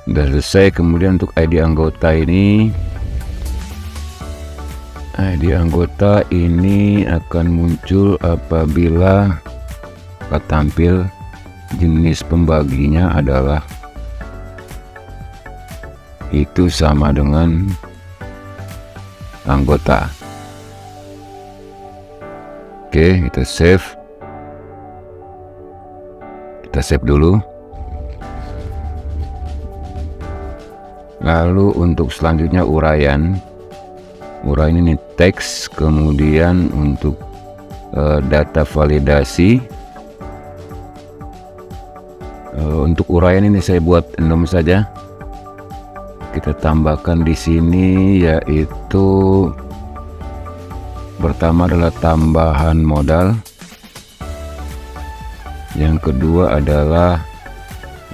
Sudah selesai. Kemudian untuk ID anggota ini, akan muncul apabila tampil jenis pembaginya adalah itu sama dengan anggota. Oke, kita save. Kita save dulu. Lalu untuk selanjutnya uraian ini teks. Kemudian untuk data validasi, untuk uraian ini saya buat enum saja. Kita tambahkan di sini, yaitu pertama adalah tambahan modal, yang kedua adalah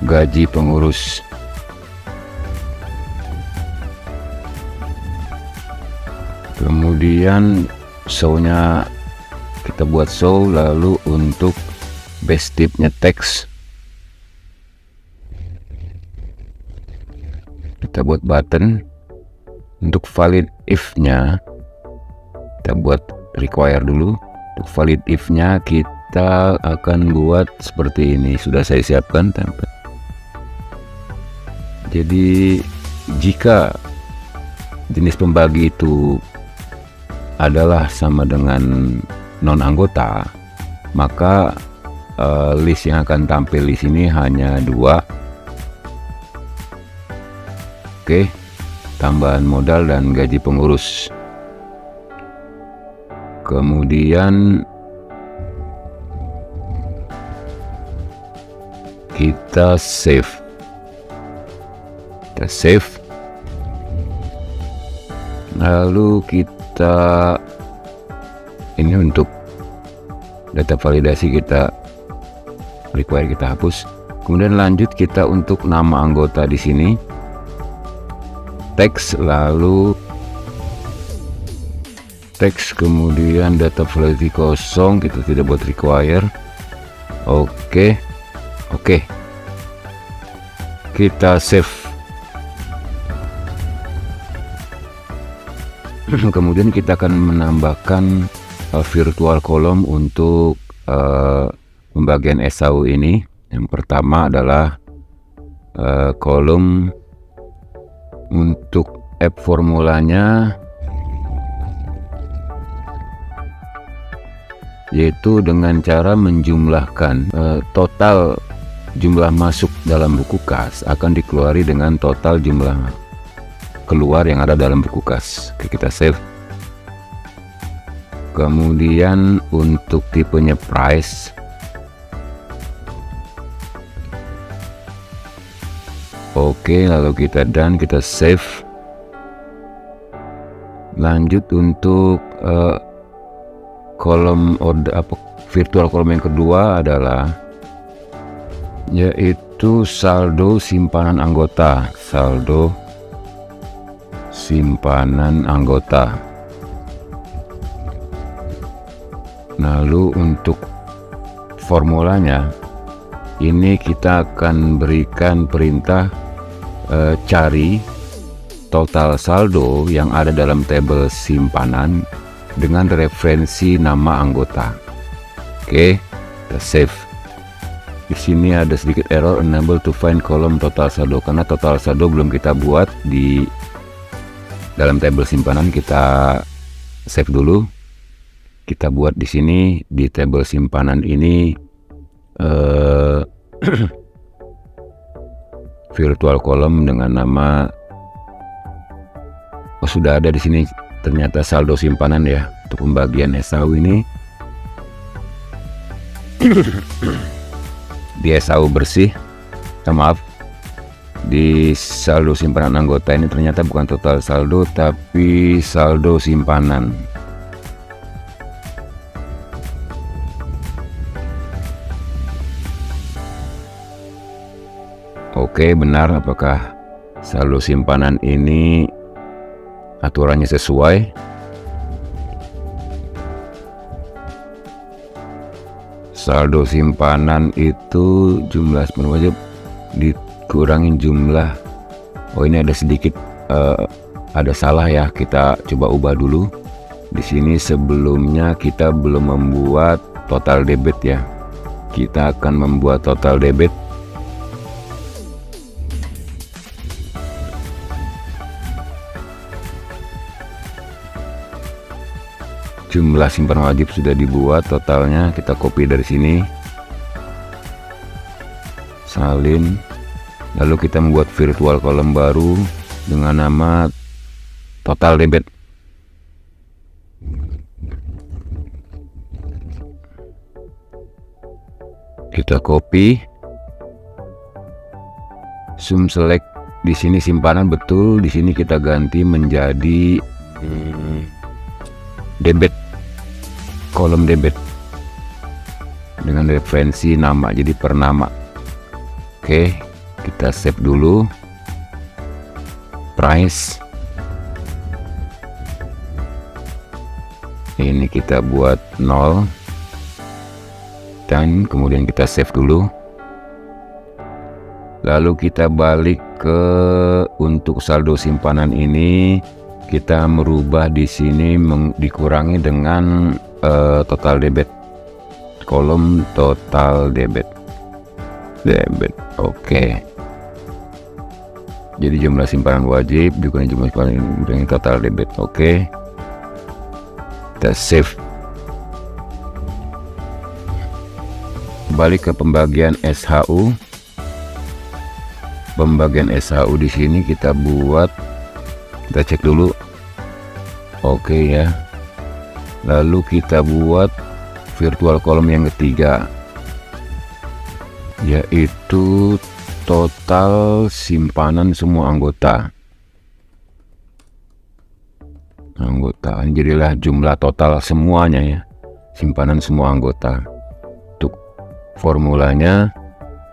gaji pengurus, kemudian show-nya kita buat show. Lalu untuk base tip-nya teks, kita buat button. Untuk valid if-nya kita buat require dulu. Untuk valid if-nya kita akan buat seperti ini, sudah saya siapkan template. Jadi jika jenis pembagi itu adalah sama dengan non anggota, maka list yang akan tampil di sini hanya 2. Oke, tambahan modal dan gaji pengurus. Kemudian kita save. Lalu kita ini untuk data validasi kita require kita hapus. Kemudian lanjut kita untuk nama anggota di sini, teks, lalu teks, kemudian data validity kosong, kita tidak buat require. Oke, kita save. Kemudian kita akan menambahkan virtual column untuk pembagian SHU ini. Yang pertama adalah kolom untuk app formulanya, yaitu dengan cara menjumlahkan total jumlah masuk dalam buku kas akan dikeluari dengan total jumlah keluar yang ada dalam buku kas. Oke, kita save. Kemudian untuk tipenya price, oke, lalu kita done, kita save. Lanjut untuk kolom order virtual kolom yang kedua adalah yaitu saldo simpanan anggota. Lalu untuk formulanya ini kita akan berikan perintah cari total saldo yang ada dalam tabel simpanan dengan referensi nama anggota. Oke, kita save. Di sini ada sedikit error, unable to find column total saldo, karena total saldo belum kita buat di dalam tabel simpanan. Kita save dulu. Kita buat di sini di tabel simpanan ini virtual column dengan nama, sudah ada di sini ternyata saldo simpanan ya untuk pembagian SHU ini. Di SHU bersih, maaf, di saldo simpanan anggota ini ternyata bukan total saldo tapi saldo simpanan. Oke, benar. Apakah saldo simpanan ini aturannya sesuai? Saldo simpanan itu jumlah wajib dikurangin jumlah. Oh, ini ada sedikit ada salah ya. Kita coba ubah dulu. Di sini sebelumnya kita belum membuat total debit ya. Kita akan membuat total debit. Jumlah simpanan wajib sudah dibuat, totalnya kita copy dari sini, salin, lalu kita membuat virtual column baru dengan nama total debit. Kita copy, zoom select di sini simpanan betul, di sini kita ganti menjadi debit. Kolom debit dengan referensi nama, jadi per nama. Oke, kita save dulu. Price ini kita buat 0 dan kemudian kita save dulu. Lalu kita balik ke untuk saldo simpanan ini, kita merubah di sini dikurangi dengan total debit, kolom total debit. Oke, jadi jumlah simpanan wajib dikurangi jumlah simpanan dengan total debit. Oke, kita save. Balik ke pembagian SHU. Pembagian SHU di sini kita buat, kita cek dulu. Oke ya. Lalu kita buat virtual column yang ketiga. yaitu total simpanan semua anggota. Jadilah jumlah total semuanya ya, simpanan semua anggota. Untuk formulanya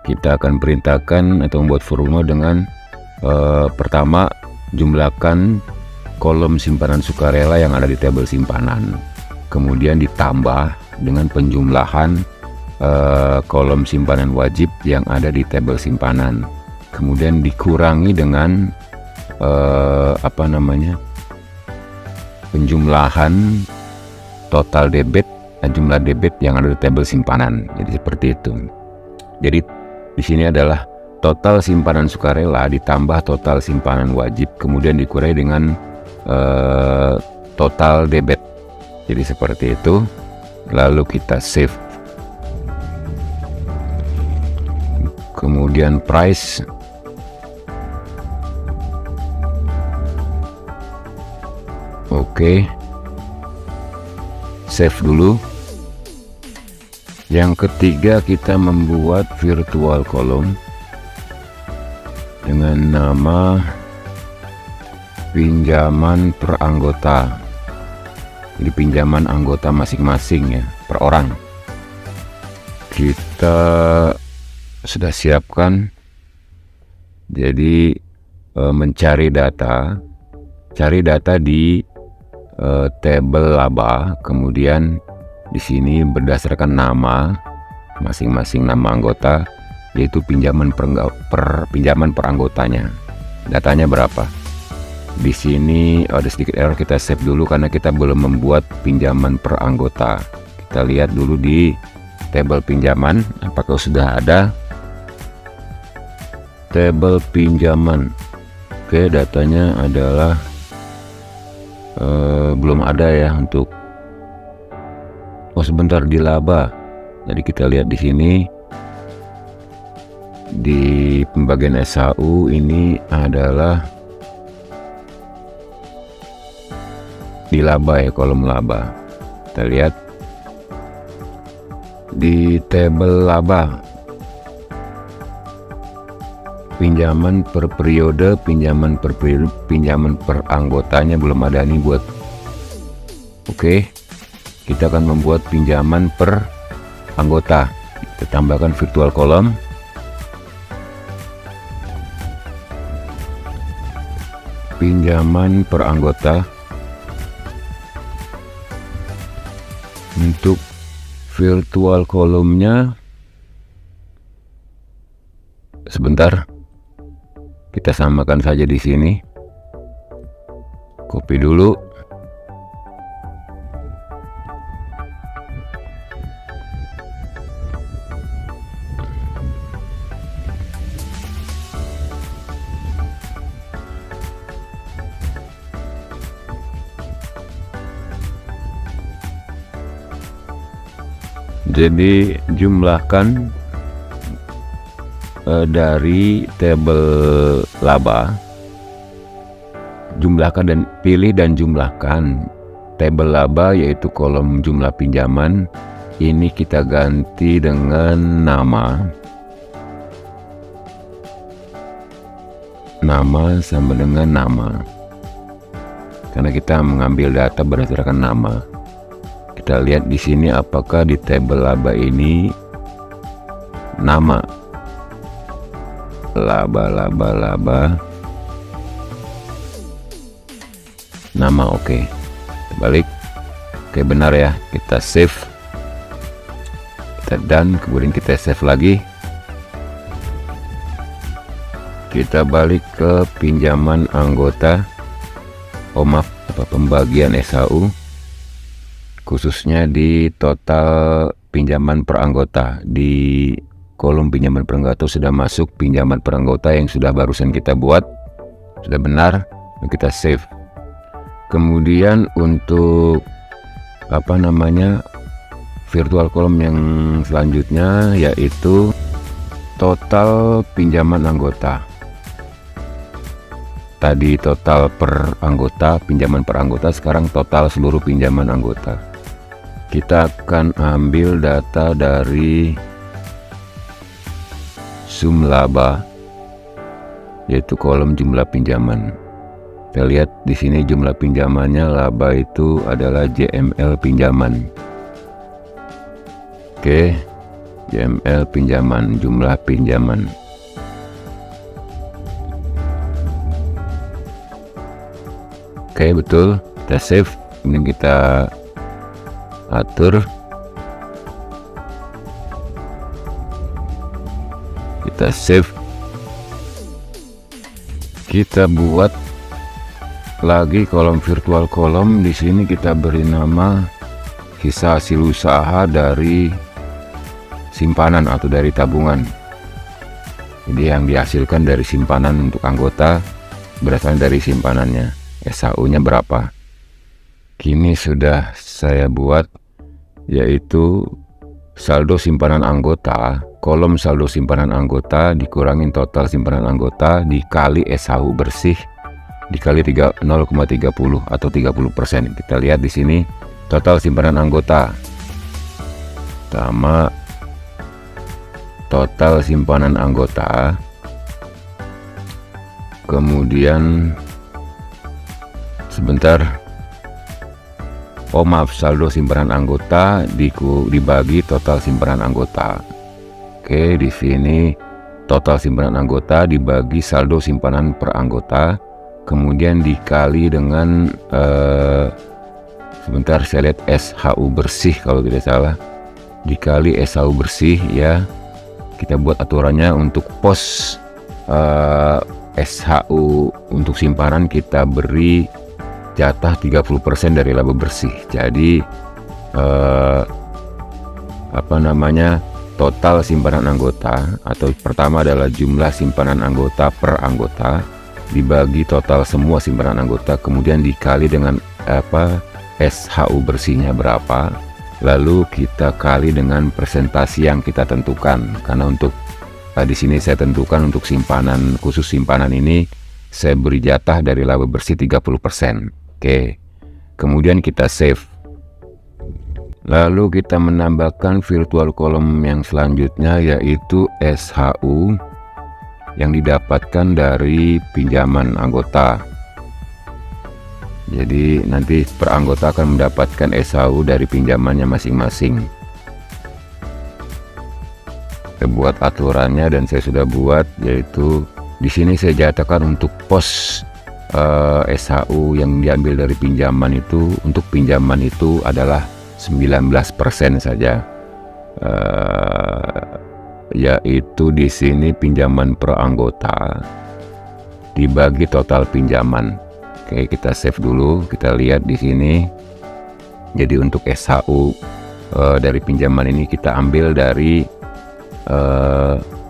kita akan perintahkan atau membuat formula dengan pertama jumlahkan kolom simpanan sukarela yang ada di tabel simpanan, kemudian ditambah dengan penjumlahan kolom simpanan wajib yang ada di tabel simpanan, kemudian dikurangi dengan penjumlahan total debit dan jumlah debit yang ada di tabel simpanan. Jadi seperti itu. Jadi di sini adalah total simpanan sukarela ditambah total simpanan wajib, kemudian dikurangi dengan total debit. Jadi seperti itu. Lalu kita save. Kemudian price. Oke, save dulu. Yang ketiga, kita membuat virtual column dengan nama pinjaman per anggota. Jadi pinjaman anggota masing-masing ya, per orang. Kita sudah siapkan. Jadi mencari data, cari data di tabel laba, kemudian di sini berdasarkan nama masing-masing nama anggota, yaitu pinjaman per anggotanya. Datanya berapa? Di sini ada sedikit error, kita save dulu karena kita belum membuat pinjaman per anggota. Kita lihat dulu di tabel pinjaman apakah sudah ada tabel pinjaman. Oke, datanya adalah belum ada ya untuk sebentar di laba. Jadi kita lihat di sini di pembagian SHU ini adalah di laba ya, kolom laba. Kita lihat di tabel laba pinjaman per periode, pinjaman per anggotanya belum ada nih buat. Oke, kita akan membuat pinjaman per anggota. Kita tambahkan virtual column. Pinjaman per anggota. Untuk virtual column-nya sebentar. Kita samakan saja di sini. Copy dulu. Jadi jumlahkan dari tabel laba, jumlahkan dan pilih dan jumlahkan tabel laba, yaitu kolom jumlah pinjaman. Ini kita ganti dengan nama sama dengan nama, karena kita mengambil data berdasarkan nama. Kita lihat di sini apakah di tabel laba ini nama laba nama. Oke, balik. Oke, benar ya, kita save, kita done, kemudian kita save lagi. Kita balik ke pinjaman anggota, pembagian SHU, khususnya di total pinjaman per anggota. Di kolom pinjaman per anggota sudah masuk pinjaman per anggota yang sudah barusan kita buat, sudah benar, kita save. Kemudian untuk virtual column yang selanjutnya, yaitu total pinjaman anggota. Tadi total per anggota, pinjaman per anggota, sekarang total seluruh pinjaman anggota. Kita akan ambil data dari sum laba, yaitu kolom jumlah pinjaman. Kita lihat di sini jumlah pinjamannya, laba itu adalah JML pinjaman. Oke, JML pinjaman, jumlah pinjaman. Oke, betul. Kita save. Ini kita atur. Kita save. Kita buat lagi kolom virtual kolom. Di sini kita beri nama sisa hasil usaha dari simpanan atau dari tabungan. Jadi yang dihasilkan dari simpanan untuk anggota berasal dari simpanannya. SHU-nya berapa? Kini sudah saya buat, yaitu saldo simpanan anggota, kolom saldo simpanan anggota dikurangin total simpanan anggota dikali SHU bersih dikali 0,30 atau 30%. Kita lihat di sini total simpanan anggota sama total simpanan anggota, kemudian sebentar, maaf, saldo simpanan anggota dibagi total simpanan anggota. Oke, di sini total simpanan anggota dibagi saldo simpanan per anggota, kemudian dikali dengan sebentar, saya lihat SHU bersih kalau tidak salah, dikali SHU bersih ya. Kita buat aturannya untuk pos SHU untuk simpanan kita beri jatah 30% dari laba bersih. Jadi total simpanan anggota, atau pertama adalah jumlah simpanan anggota per anggota dibagi total semua simpanan anggota, kemudian dikali dengan SHU bersihnya berapa, lalu kita kali dengan presentasi yang kita tentukan. Karena untuk di sini saya tentukan untuk simpanan, khusus simpanan ini saya beri jatah dari laba bersih 30%. Oke, kemudian kita save. Lalu kita menambahkan virtual kolom yang selanjutnya, yaitu SHU yang didapatkan dari pinjaman anggota. Jadi nanti per anggota akan mendapatkan SHU dari pinjamannya masing-masing. Saya buat aturannya dan saya sudah buat, yaitu di sini saya jatakan untuk pos SHU yang diambil dari pinjaman itu, untuk pinjaman itu adalah 19% saja, yaitu di sini pinjaman per anggota dibagi total pinjaman. Oke, kita save dulu, kita lihat di sini. Jadi untuk SHU dari pinjaman ini kita ambil dari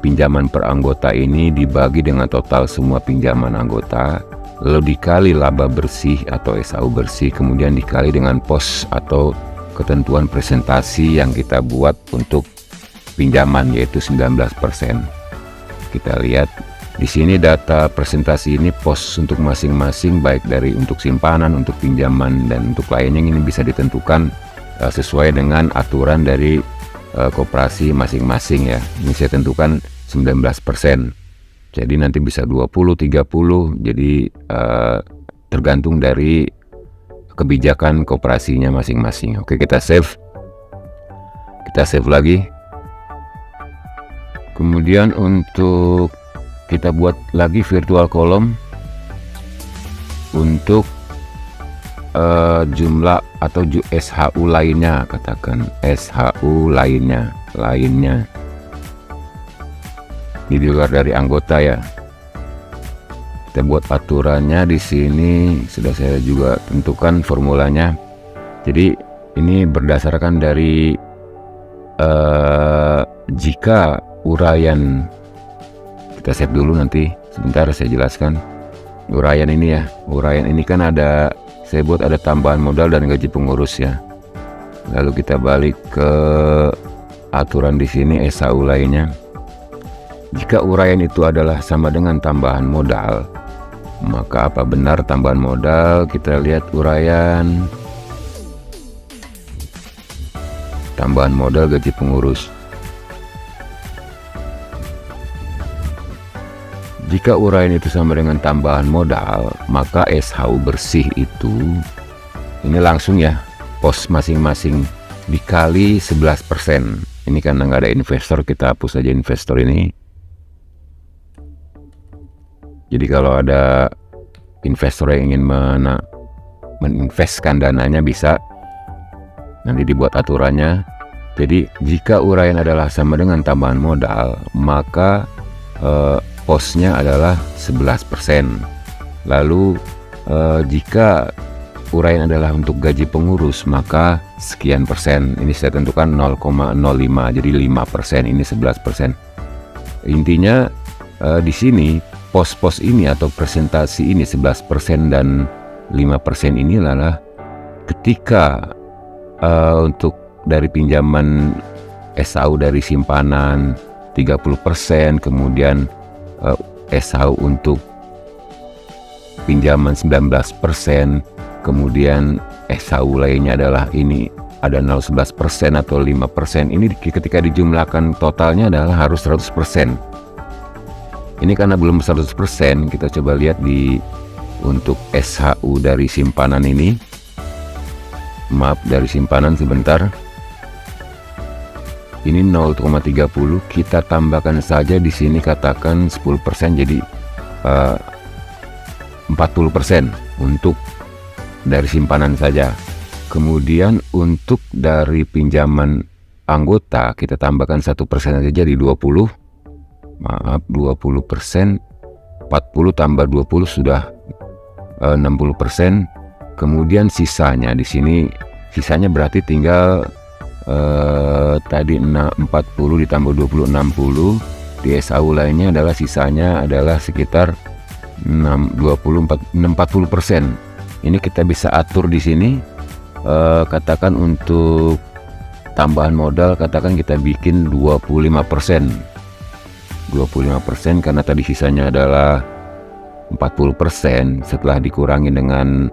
pinjaman per anggota ini dibagi dengan total semua pinjaman anggota, lalu dikali laba bersih atau SHU bersih, kemudian dikali dengan pos atau ketentuan presentasi yang kita buat untuk pinjaman, yaitu 19%. Kita lihat di sini data presentasi ini pos untuk masing-masing, baik dari untuk simpanan, untuk pinjaman, dan untuk lainnya ini bisa ditentukan sesuai dengan aturan dari koperasi masing-masing ya. Ini saya tentukan 19%. Jadi nanti bisa 20, 30. Jadi tergantung dari kebijakan koperasinya masing-masing. Oke, kita save. Kita save lagi. Kemudian untuk kita buat lagi virtual kolom untuk jumlah atau SHU lainnya, katakan SHU lainnya ini di luar dari anggota ya. Kita buat aturannya di sini, sudah saya juga tentukan formulanya. Jadi ini berdasarkan dari jika uraian, kita save dulu, nanti sebentar saya jelaskan uraian ini ya. Uraian ini kan ada, saya buat ada tambahan modal dan gaji pengurus ya. Lalu kita balik ke aturan di sini SHU lainnya. Jika uraian itu adalah sama dengan tambahan modal, maka apa benar tambahan modal? Kita lihat uraian tambahan modal gaji pengurus. Jika uraian itu sama dengan tambahan modal, maka SHU bersih itu, ini langsung ya, pos masing-masing dikali 11%. Ini karena nggak ada investor, kita hapus aja investor ini. Jadi kalau ada investor yang ingin meninvestkan dananya bisa, nanti dibuat aturannya. Jadi jika uraian adalah sama dengan tambahan modal, maka posnya adalah 11%. Lalu jika uraian adalah untuk gaji pengurus, maka sekian persen. Ini saya tentukan 0,05, jadi 5%, ini 11%. Intinya di sini pos-pos ini atau presentasi ini 11% dan 5% ini adalah ketika untuk dari pinjaman SHU dari simpanan 30%, kemudian SHU untuk pinjaman 19%, kemudian SHU lainnya adalah ini ada 0,11% atau 5%. Ini ketika dijumlahkan totalnya adalah harus 100%. Ini karena belum 100%, kita coba lihat untuk SHU dari simpanan ini. Maaf, dari simpanan sebentar. Ini 0,30, kita tambahkan saja di sini katakan 10%, jadi 40% untuk dari simpanan saja. Kemudian untuk dari pinjaman anggota kita tambahkan 1% saja, jadi 20. Maaf, 20%, 40 tambah 20 sudah 60%. Kemudian sisanya di sini, sisanya berarti tinggal tadi 40 ditambah 20, 60. Di SHU lainnya adalah sisanya adalah sekitar 40%. Ini kita bisa atur di sini. Katakan untuk tambahan modal, katakan kita bikin 25%. 25% karena tadi sisanya adalah 40%. Setelah dikurangi dengan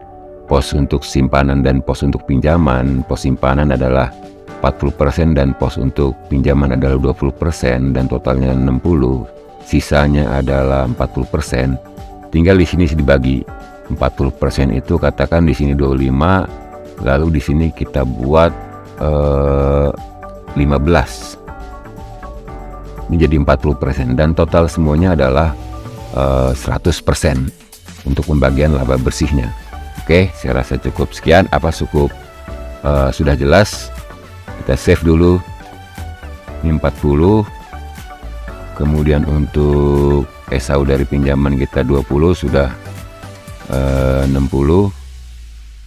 pos untuk simpanan dan pos untuk pinjaman, pos simpanan adalah 40% dan pos untuk pinjaman adalah 20% dan totalnya 60, sisanya adalah 40%. Tinggal di sini dibagi 40% itu katakan di sini 25, lalu di sini kita buat 15. Ini jadi 40% dan total semuanya adalah 100% untuk pembagian laba bersihnya. Oke, saya rasa cukup sekian. Apa cukup sudah jelas? Kita save dulu. Ini 40. Kemudian untuk SHU dari pinjaman kita 20 sudah 60.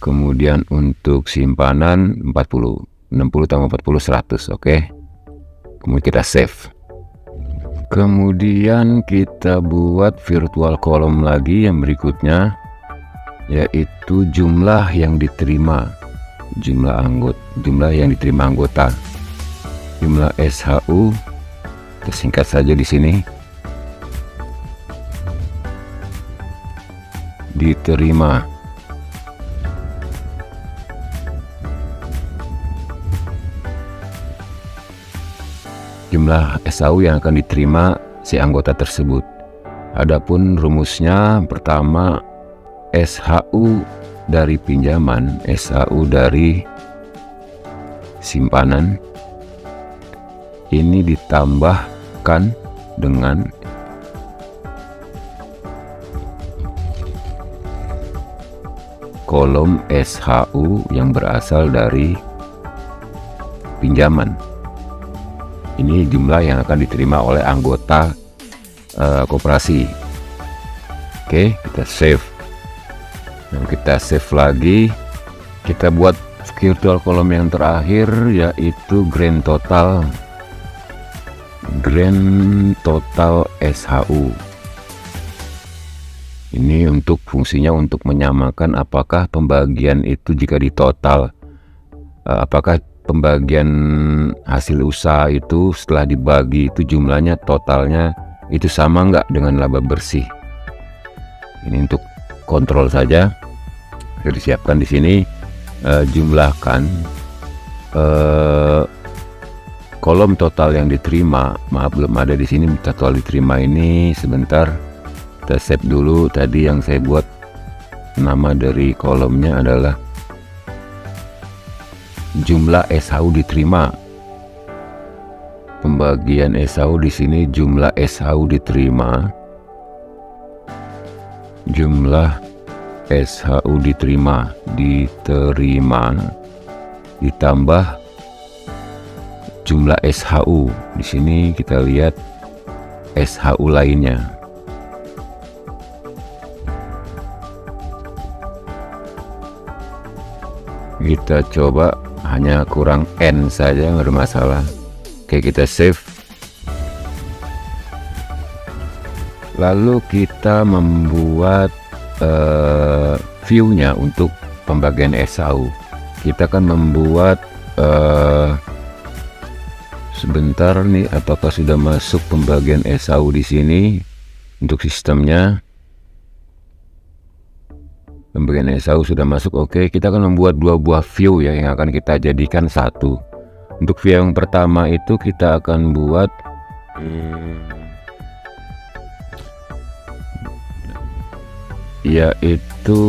Kemudian untuk simpanan 40. 60 tambah 40 100. Oke. Kemudian kita save. Kemudian kita buat virtual column lagi yang berikutnya, yaitu jumlah yang diterima, jumlah yang diterima anggota, jumlah SHU. Kita singkat saja di sini, diterima. Jumlah SHU yang akan diterima si anggota tersebut. Adapun rumusnya, pertama SHU dari pinjaman, SHU dari simpanan ini ditambahkan dengan kolom SHU yang berasal dari pinjaman. Ini jumlah yang akan diterima oleh anggota koperasi. Oke, kita save. Dan kita save lagi. Kita buat virtual column yang terakhir, yaitu grand total. Grand total SHU. Ini untuk fungsinya untuk menyamakan apakah pembagian itu jika ditotal, apakah pembagian hasil usaha itu setelah dibagi itu jumlahnya totalnya itu sama nggak dengan laba bersih. Ini untuk kontrol saja. Sudah disiapkan di sini. Jumlahkan kolom total yang diterima. Maaf, belum ada di sini total diterima ini. Sebentar, Kita save dulu. Tadi yang saya buat nama dari kolomnya adalah jumlah SHU diterima. Pembagian SHU di sini jumlah SHU diterima. Jumlah SHU diterima ditambah jumlah SHU. Di sini kita lihat SHU lainnya. Kita coba hanya kurang N saja, nggak ada masalah. Oke, kita save. Lalu kita membuat view-nya untuk pembagian SHU. Kita akan membuat sebentar nih, apakah sudah masuk pembagian SHU di sini untuk sistemnya. Pembagian SHU sudah masuk. Oke, kita akan membuat 2 buah view ya, yang akan kita jadikan satu. Untuk view yang pertama itu kita akan buat yaitu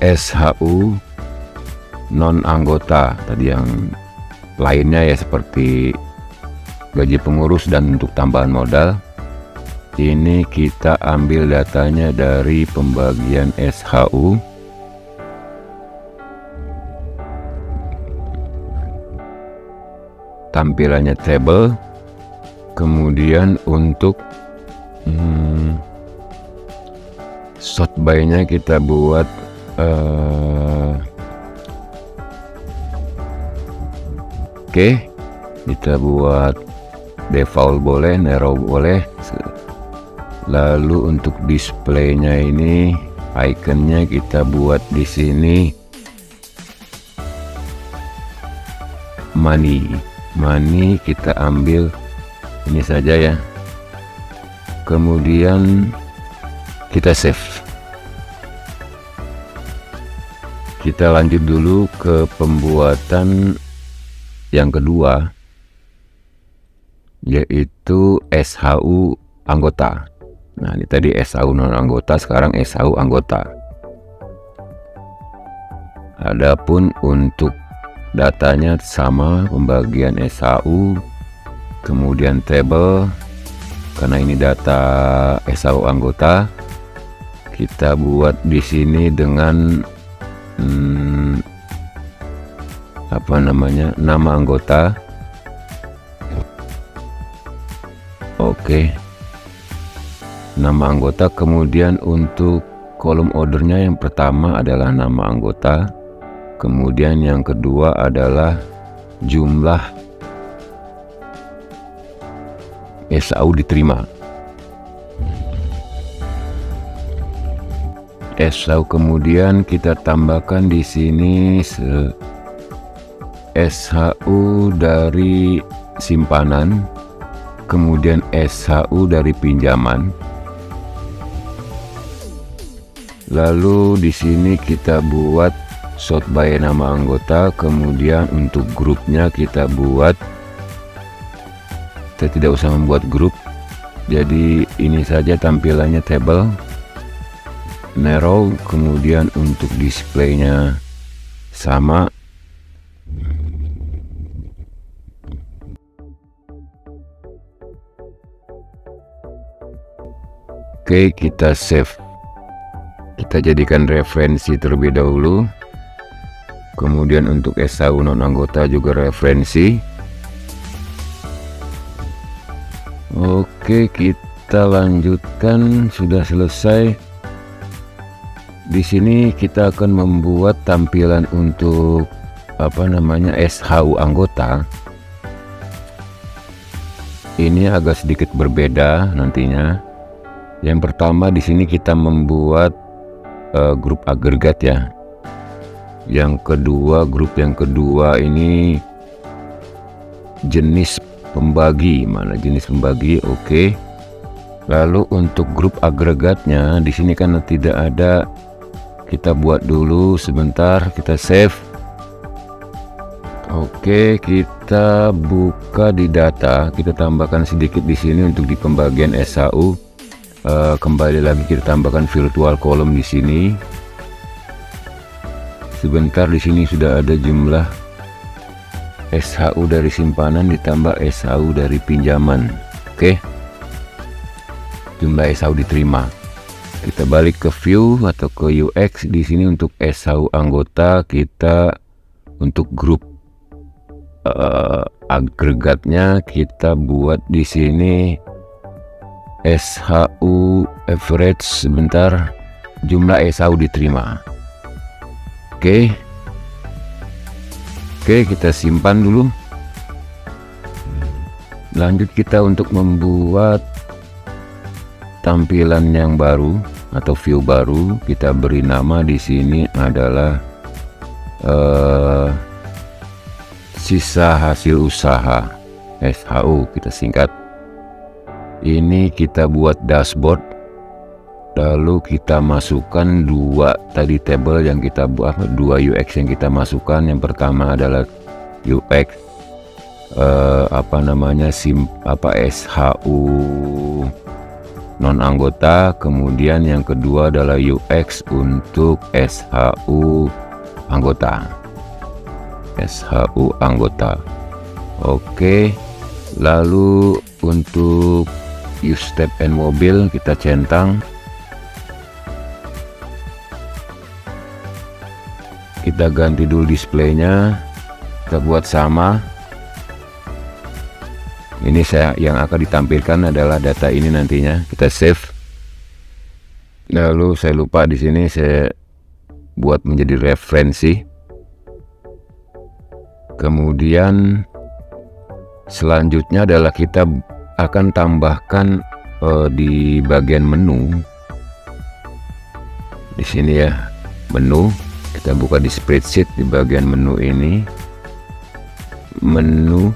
SHU non anggota. Tadi yang lainnya ya seperti gaji pengurus dan untuk tambahan modal. Ini kita ambil datanya dari pembagian SHU. Tampilannya table. Kemudian untuk sort by-nya kita buat oke, kita buat default boleh, narrow boleh. Lalu untuk displaynya ini ikonnya kita buat di sini money kita ambil ini saja ya. Kemudian kita save. Kita lanjut dulu ke pembuatan yang kedua, yaitu SHU anggota. Nah, ini tadi SHU non anggota, sekarang SHU anggota. Adapun untuk datanya sama, pembagian SHU, kemudian table, karena ini data SHU anggota, kita buat di sini dengan nama anggota. Oke. Nama anggota. Kemudian untuk kolom ordernya yang pertama adalah nama anggota, kemudian yang kedua adalah jumlah SHU diterima. SHU kemudian kita tambahkan di sini SHU dari simpanan, kemudian SHU dari pinjaman. Lalu di sini kita buat sort by nama anggota, kemudian untuk grupnya kita buat, kita tidak usah membuat grup, jadi ini saja tampilannya table, narrow, kemudian untuk displaynya sama. Oke, kita save. Kita jadikan referensi terlebih dahulu. Kemudian untuk SHU non anggota juga referensi. Oke, kita lanjutkan. Sudah selesai. Di sini kita akan membuat tampilan untuk SHU anggota. Ini agak sedikit berbeda nantinya. Yang pertama di sini kita membuat grup agregat ya. Yang kedua, grup yang kedua ini jenis pembagi. Mana jenis pembagi? Oke. Lalu untuk grup agregatnya di sini kan tidak ada. Kita buat dulu sebentar, kita save. Oke, kita buka di data, kita tambahkan sedikit di sini untuk di pembagian SHU. Kembali lagi kita tambahkan virtual column di sini. Sebentar, di sini sudah ada jumlah SHU dari simpanan ditambah SHU dari pinjaman. Oke, jumlah SHU diterima. Kita balik ke view atau ke UX. Di sini untuk SHU anggota, kita untuk grup agregatnya kita buat di sini SHU average. Sebentar, jumlah SHU diterima. Oke, kita simpan dulu. Lanjut kita untuk membuat tampilan yang baru atau view baru. Kita beri nama di sini adalah sisa hasil usaha, SHU kita singkat. Ini kita buat dashboard, lalu kita masukkan dua tadi table yang kita buat, dua UX yang kita masukkan. Yang pertama adalah UX SHU non anggota, kemudian yang kedua adalah UX untuk SHU anggota. SHU anggota. Oke, lalu untuk use tab and mobil kita centang, kita ganti dulu displaynya, kita buat sama. Ini yang akan ditampilkan adalah data ini nantinya. Kita save. Lalu saya lupa di sini saya buat menjadi referensi. Kemudian selanjutnya adalah kita akan tambahkan di bagian menu. Di sini ya, menu. Kita buka di spreadsheet di bagian menu ini. Menu.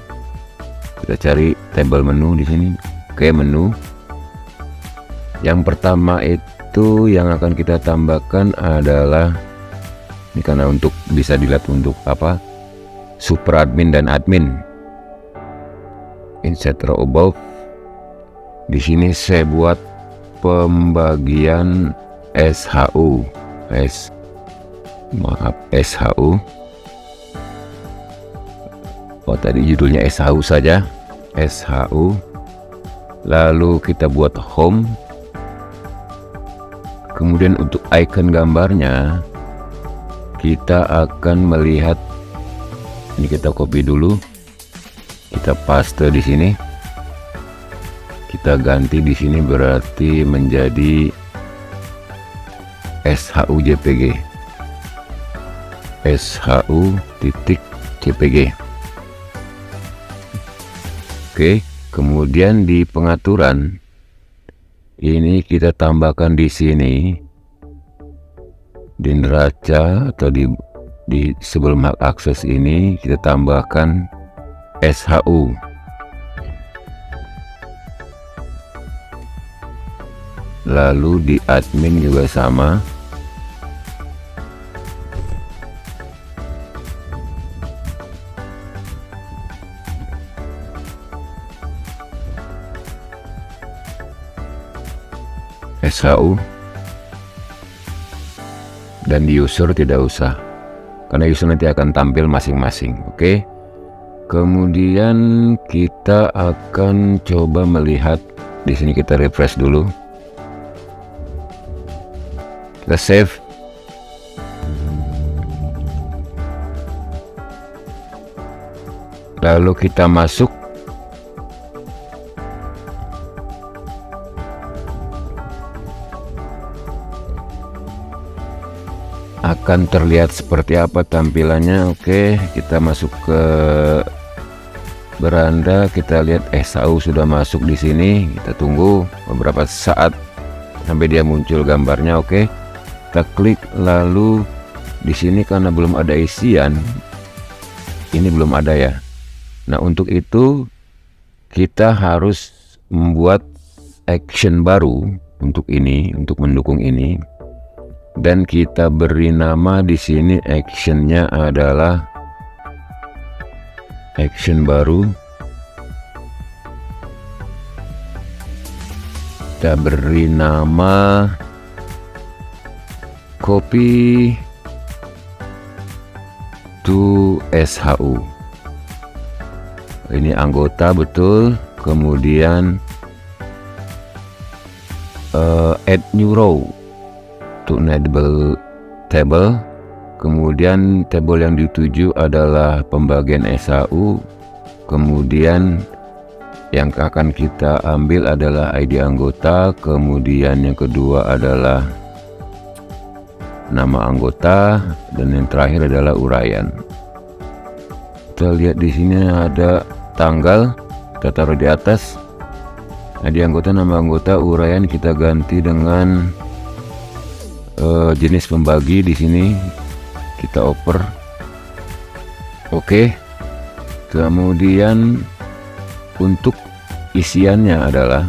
Kita cari tabel menu di sini. Oke, menu. Yang pertama itu yang akan kita tambahkan adalah ini, karena untuk bisa dilihat untuk apa? Super admin dan admin. Insert row above. Di sini saya buat pembagian SHU. SHU. Oh, tadi judulnya SHU saja. SHU. Lalu kita buat home. Kemudian untuk icon gambarnya kita akan melihat. Ini kita copy dulu, kita paste di sini, kita ganti di sini berarti menjadi SHU JPG, SHU.jpg. Oke, kemudian di pengaturan ini kita tambahkan di sini di neraca atau di sebelum hak akses ini kita tambahkan SHU. Lalu di admin juga sama. SHU. Dan di user tidak usah, karena user nanti akan tampil masing-masing. Oke. Kemudian kita akan coba melihat di sini, kita refresh dulu. Kita save. Lalu kita masuk. Akan terlihat seperti apa tampilannya. Oke, kita masuk ke beranda, kita lihat SHU sudah masuk di sini. Kita tunggu beberapa saat sampai dia muncul gambarnya. Oke, kita klik, lalu di sini karena belum ada isian, ini belum ada ya. Nah, untuk itu kita harus membuat action baru untuk ini, untuk mendukung ini. Dan kita beri nama di sini, actionnya adalah action baru. Kita beri nama copy to SHU. Ini anggota betul. Kemudian add new row to enable table. Kemudian table yang dituju adalah pembagian SHU. Kemudian yang akan kita ambil adalah ID anggota. Kemudian yang kedua adalah nama anggota, dan yang terakhir adalah uraian. Kita lihat di sini ada tanggal, kita taruh di atas. ID anggota, nama anggota, uraian kita ganti dengan jenis pembagi. Di sini kita oper. Oke. Kemudian untuk isiannya adalah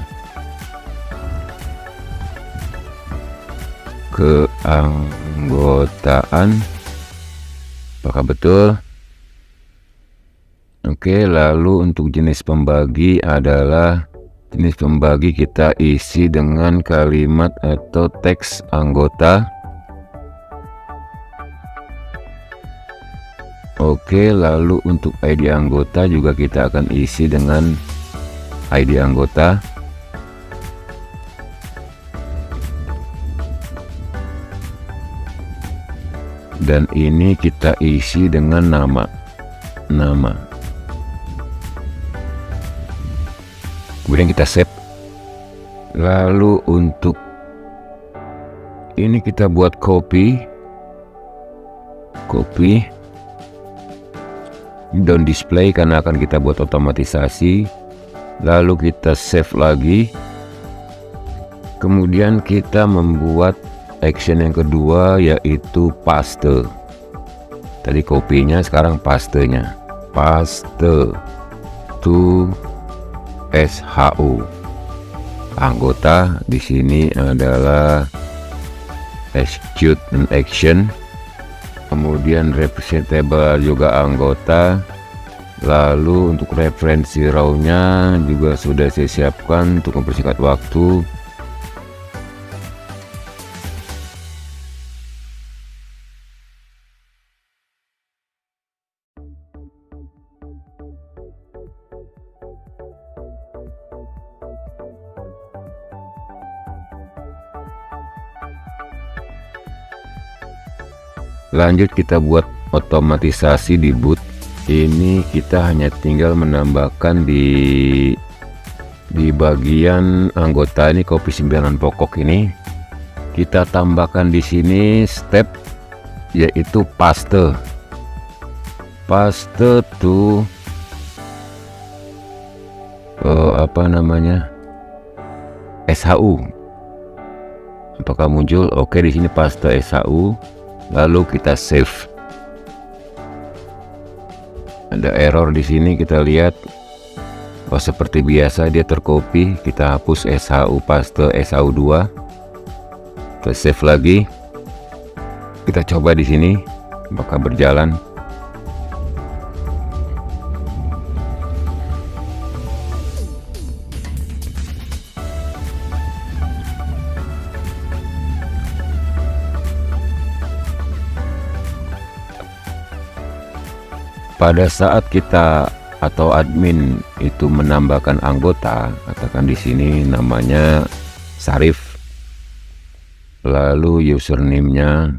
keanggotaan, apakah betul? Oke, lalu untuk jenis pembagi adalah jenis pembagi kita isi dengan kalimat atau teks anggota. Oke, lalu untuk ID anggota juga kita akan isi dengan ID anggota. Dan ini kita isi dengan nama. Kemudian kita save. Lalu untuk ini kita buat copy down display karena akan kita buat otomatisasi. Lalu kita save lagi. Kemudian kita membuat action yang kedua, yaitu paste. Tadi copy-nya, sekarang pastenya. Paste to SHU. Anggota di sini adalah execute dan action. Kemudian representable juga anggota. Lalu untuk referensi row-nya juga sudah saya siapkan untuk mempersingkat waktu. Lanjut kita buat otomatisasi di boot. Ini kita hanya tinggal menambahkan di bagian anggota ini, copy 9 pokok ini. Kita tambahkan di sini step, yaitu paste. Paste to SHU. Apakah muncul? Oke, di sini paste SHU. Lalu kita save. Ada error di sini, kita lihat. Oh, seperti biasa dia tercopy. Kita hapus SHU, paste SHU 2. Kita save lagi. Kita coba di sini apakah berjalan. Pada saat kita atau admin itu menambahkan anggota, katakan di sini namanya Sarif, lalu username-nya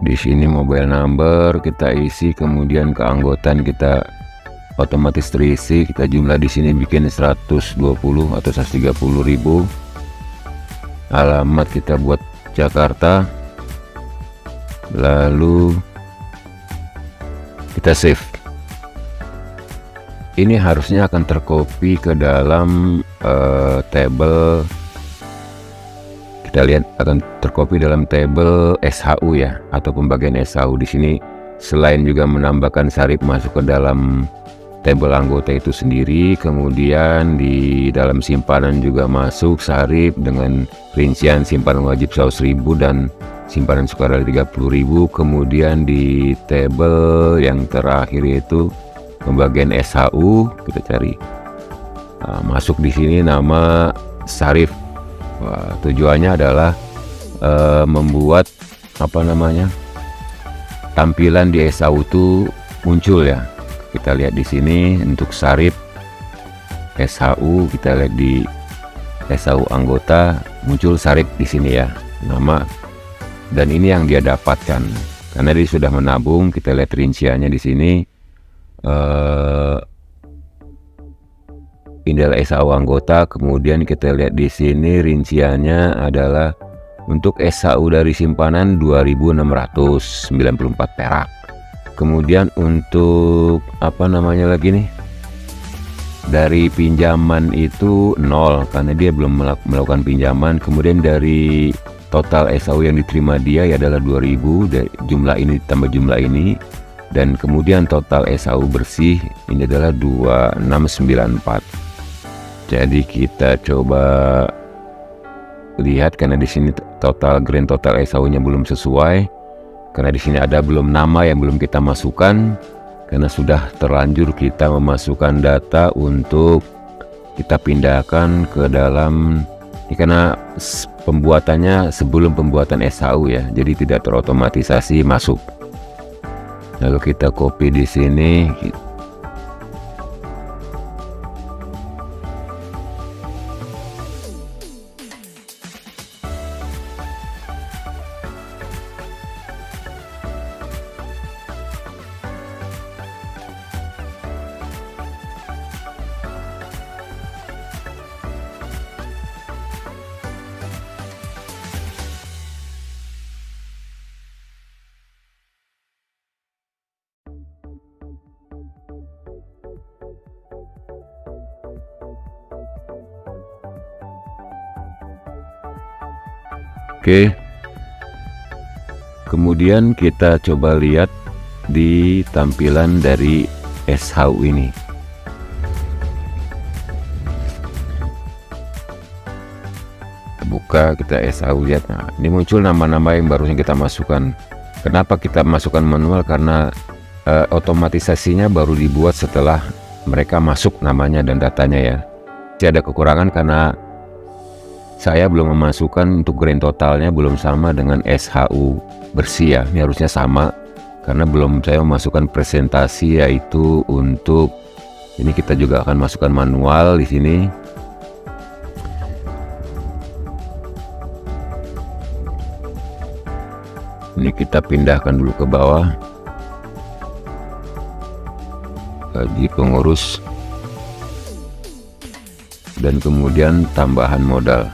di sini mobile number kita isi, kemudian keanggotaan kita otomatis terisi. Kita jumlah di sini bikin 120 atau 130.000. Alamat kita buat Jakarta, lalu kita save. Ini harusnya akan tercopy ke dalam table. Kita lihat akan tercopy dalam table SHU ya, atau pembagian SHU. Di sini selain juga menambahkan Sarif masuk ke dalam tabel anggota itu sendiri. Kemudian di dalam simpanan juga masuk sarif dengan rincian simpanan wajib 100.000 dan simpanan sukarela 30.000. Kemudian di tabel yang terakhir itu pembagian SHU, kita cari. Masuk di sini nama sarif. Tujuannya adalah membuat tampilan di SHU itu muncul ya. Kita lihat di sini untuk sarif SHU, kita lihat di SHU anggota muncul sarif di sini ya, nama, dan ini yang dia dapatkan karena dia sudah menabung. Kita lihat rinciannya di sini. Indel SHU anggota, kemudian kita lihat di sini rinciannya adalah untuk SHU dari simpanan 2.694 perak. Kemudian untuk dari pinjaman itu 0 karena dia belum melakukan pinjaman. Kemudian dari total SHU yang diterima dia ya adalah 2.000, jumlah ini tambah jumlah ini, dan kemudian total SHU bersih ini adalah 2694. Jadi kita coba lihat karena di sini grand total SHU-nya belum sesuai. Karena di sini ada belum nama yang belum kita masukkan, karena sudah terlanjur kita memasukkan data untuk kita pindahkan ke dalam ini, karena pembuatannya sebelum pembuatan SHU ya, jadi tidak terotomatisasi masuk. Lalu kita copy di sini. Oke, kemudian kita coba lihat di tampilan dari SHU ini. Buka, kita SHU, lihat. Nah, ini muncul nama-nama yang barusan kita masukkan. Kenapa kita masukkan manual? Karena otomatisasinya baru dibuat setelah mereka masuk namanya dan datanya ya. Masih ada kekurangan karena saya belum memasukkan untuk grand totalnya, belum sama dengan SHU bersih ya. Ini harusnya sama karena belum saya memasukkan presentasi, yaitu untuk ini kita juga akan masukkan manual di sini. Ini kita pindahkan dulu ke bawah. Gaji pengurus dan kemudian tambahan modal.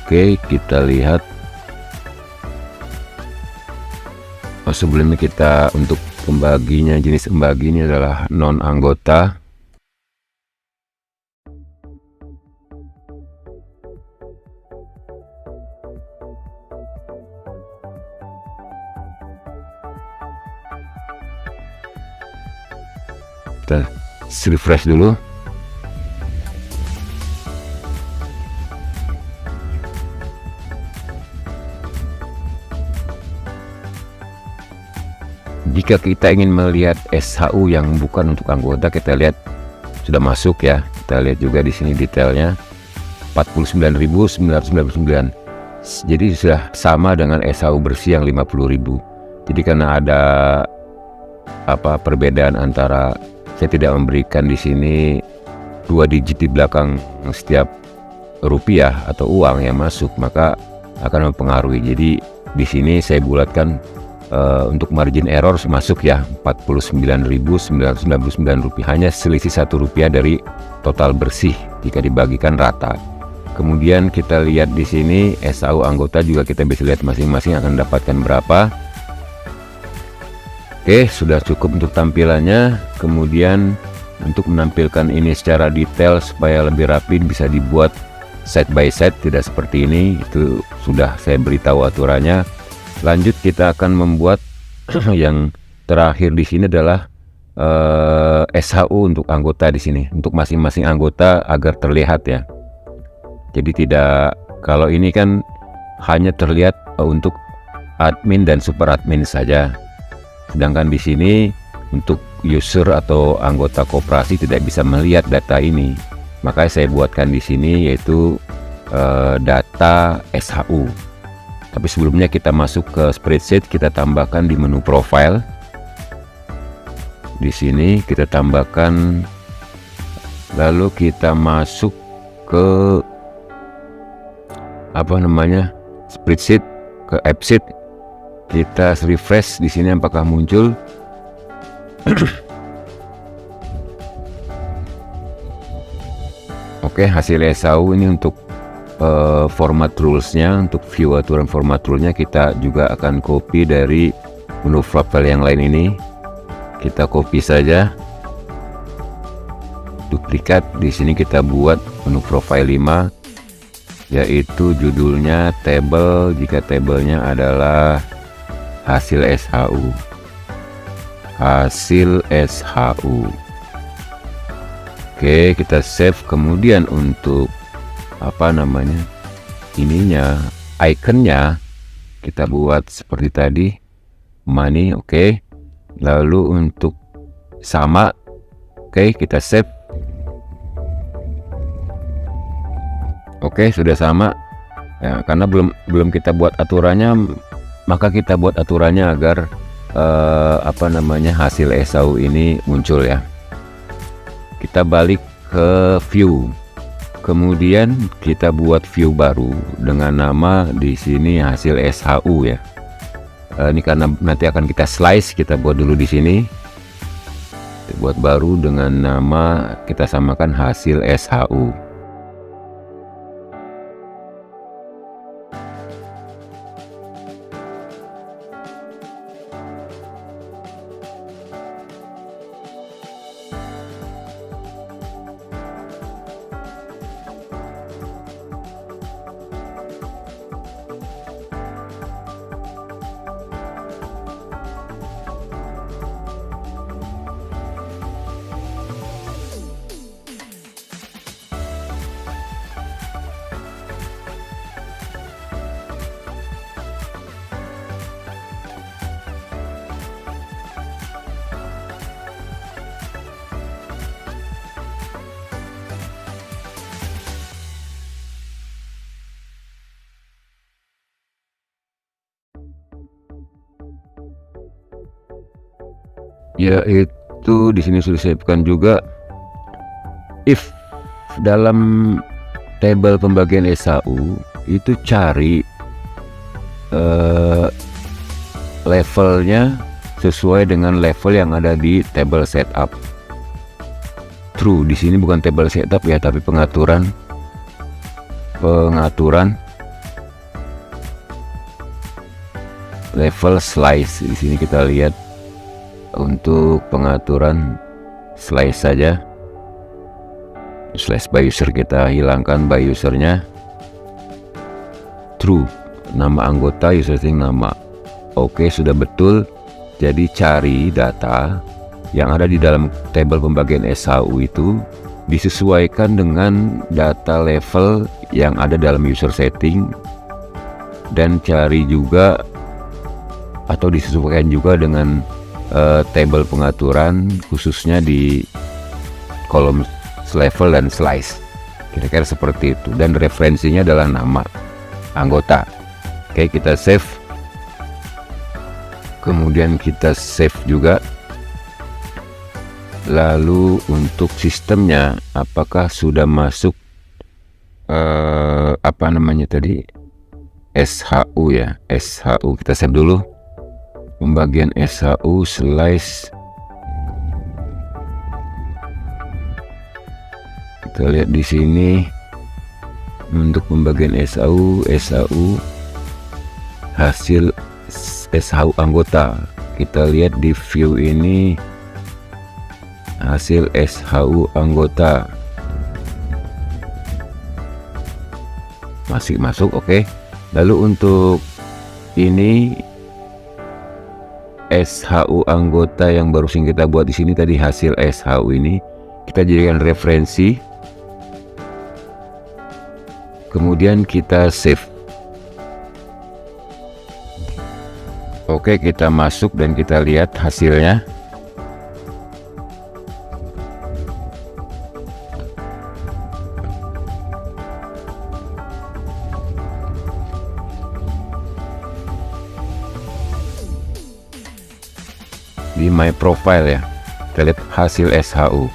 Oke, kita lihat. Sebelumnya kita untuk pembaginya, jenis pembagi ini adalah non anggota. Kita refresh dulu. Jika kita ingin melihat SHU yang bukan untuk anggota, kita lihat sudah masuk ya. Kita lihat juga di sini detailnya 49.999. Jadi sudah sama dengan SHU bersih yang 50.000. Jadi karena ada perbedaan antara saya tidak memberikan di sini 2 digit di belakang setiap rupiah atau uang yang masuk, maka akan mempengaruhi. Jadi di sini saya bulatkan untuk margin error masuk ya 49.999 rupiah, hanya selisih 1 rupiah dari total bersih jika dibagikan rata. Kemudian kita lihat di sini SHU anggota juga kita bisa lihat masing-masing akan mendapatkan berapa. Oke, sudah cukup untuk tampilannya. Kemudian untuk menampilkan ini secara detail supaya lebih rapi, bisa dibuat side by side, tidak seperti ini. Itu sudah saya beritahu aturannya. Lanjut kita akan membuat yang terakhir di sini adalah SHU untuk anggota di sini, untuk masing-masing anggota agar terlihat ya. Jadi tidak, kalau ini kan hanya terlihat untuk admin dan super admin saja. Sedangkan di sini untuk user atau anggota koperasi tidak bisa melihat data ini. Makanya saya buatkan di sini yaitu data SHU. Tapi sebelumnya kita masuk ke spreadsheet, kita tambahkan di menu profile. Di sini kita tambahkan, lalu kita masuk ke spreadsheet, ke app sheet. Kita refresh di sini apakah muncul. Oke, hasil SHU ini untuk format rulesnya, untuk view aturan format rulesnya kita juga akan copy dari menu profile yang lain ini. Kita copy saja, duplikat. Di sini kita buat menu profile 5, yaitu judulnya table, jika tabelnya adalah hasil SHU. Oke, kita save. Kemudian untuk ininya, iconnya kita buat seperti tadi, money. Oke, lalu untuk sama, oke, kita save. Oke, sudah sama ya, karena belum kita buat aturannya, maka kita buat aturannya agar hasil SHU ini muncul ya. Kita balik ke view, kemudian kita buat view baru dengan nama di sini hasil SHU ya. Ini karena nanti akan kita slice, kita buat dulu di sini. Kita buat baru dengan nama, kita samakan hasil SHU. Yaitu di sini sudah siapkan juga, if dalam tabel pembagian SHU itu cari levelnya sesuai dengan level yang ada di table setup. True, di sini bukan table setup ya, tapi pengaturan level slice. Di sini kita lihat untuk pengaturan slice saja, slice by user kita hilangkan by usernya. True, nama anggota, user setting nama. Oke, sudah betul. Jadi cari data yang ada di dalam tabel pembagian SHU itu disesuaikan dengan data level yang ada dalam user setting, dan cari juga atau disesuaikan juga dengan tabel pengaturan khususnya di kolom level dan slice, kira-kira seperti itu. Dan referensinya adalah nama anggota. Oke, kita save, kemudian kita save juga. Lalu untuk sistemnya apakah sudah masuk SHU ya, SHU kita save dulu. Pembagian SHU slice, kita lihat di sini untuk pembagian SHU hasil SHU anggota. Kita lihat di view ini hasil SHU anggota. masih masuk. Oke. Lalu untuk ini SHU anggota yang barusan kita buat di sini tadi, hasil SHU ini kita jadikan referensi, kemudian kita save. Oke, kita masuk dan kita lihat hasilnya. Di my profile ya, kita lihat hasil SHU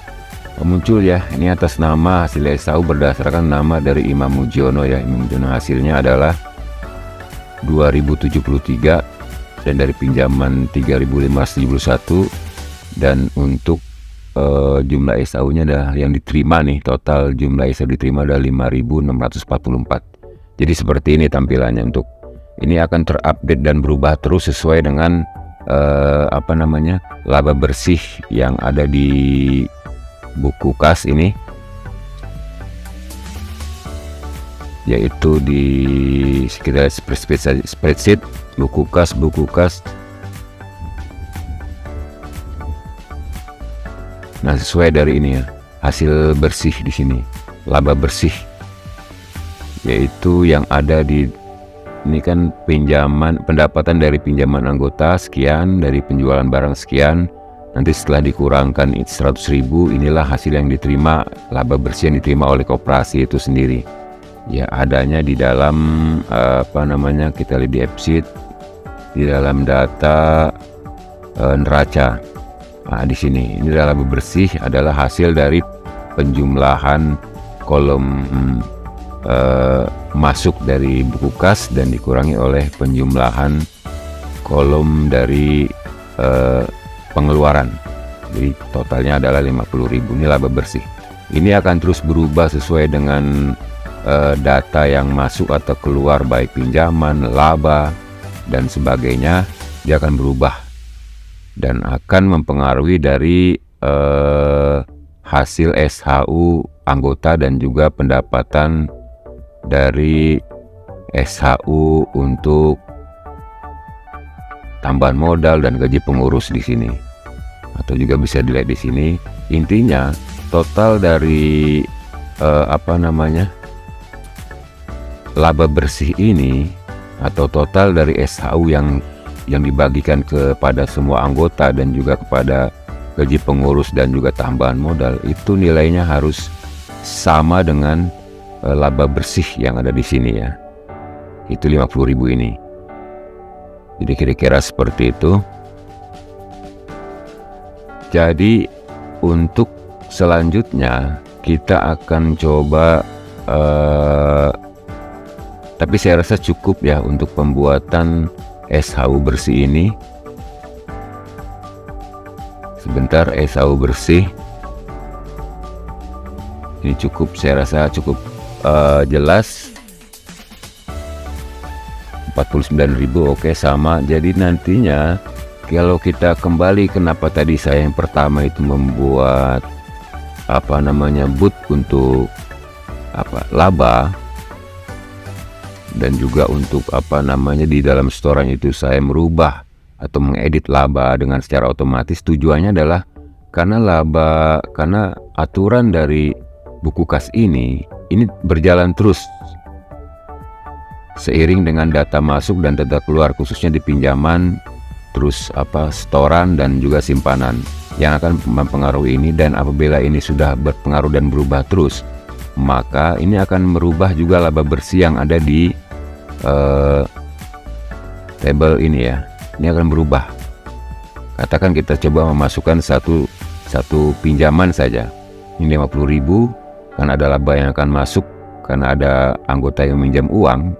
muncul ya. Ini atas nama hasil SHU berdasarkan nama dari Imam Mujiono ya. Imam Mujiono hasilnya adalah 2073 dan dari pinjaman 3571, dan untuk jumlah SHU nya adalah yang diterima nih, total jumlah SHU diterima adalah 5644. Jadi seperti ini tampilannya. Untuk ini akan terupdate dan berubah terus sesuai dengan laba bersih yang ada di buku kas ini, yaitu di sekitar spreadsheet buku kas. Nah, sesuai dari ini ya, hasil bersih di sini, laba bersih, yaitu yang ada di ini kan pendapatan dari pinjaman anggota sekian, dari penjualan barang sekian, nanti setelah dikurangkan 100.000, inilah hasil yang diterima, laba bersih yang diterima oleh koperasi itu sendiri ya. Adanya di dalam kita lihat di AppSheet, di dalam data neraca. Nah, di sini ini adalah laba bersih, adalah hasil dari penjumlahan kolom masuk dari buku kas dan dikurangi oleh penjumlahan kolom dari pengeluaran. Jadi totalnya adalah 50.000. Ini laba bersih. Ini akan terus berubah sesuai dengan data yang masuk atau keluar, baik pinjaman, laba dan sebagainya. Dia akan berubah dan akan mempengaruhi dari hasil SHU anggota dan juga pendapatan dari SHU untuk tambahan modal dan gaji pengurus di sini, atau juga bisa dilihat di sini. Intinya total dari laba bersih ini, atau total dari SHU yang dibagikan kepada semua anggota dan juga kepada gaji pengurus dan juga tambahan modal, itu nilainya harus sama dengan laba bersih yang ada di sini ya. Itu 50.000 ini. Jadi kira-kira seperti itu. Jadi untuk selanjutnya kita akan coba tapi saya rasa cukup ya untuk pembuatan SHU bersih ini. Sebentar, SHU bersih ini cukup, saya rasa cukup jelas. 49.000, oke, sama. Jadi nantinya kalau kita kembali, kenapa tadi saya yang pertama itu membuat boot untuk laba, dan juga untuk di dalam store itu saya merubah atau mengedit laba dengan secara otomatis. Tujuannya adalah karena aturan dari buku kas ini berjalan terus seiring dengan data masuk dan data keluar, khususnya di pinjaman, terus setoran dan juga simpanan yang akan mempengaruhi ini. Dan apabila ini sudah berpengaruh dan berubah terus, maka ini akan merubah juga laba bersih yang ada di tabel ini ya. Ini akan berubah. Katakan kita coba memasukkan satu pinjaman saja, ini 50.000, kan ada laba yang akan masuk karena ada anggota yang minjam uang.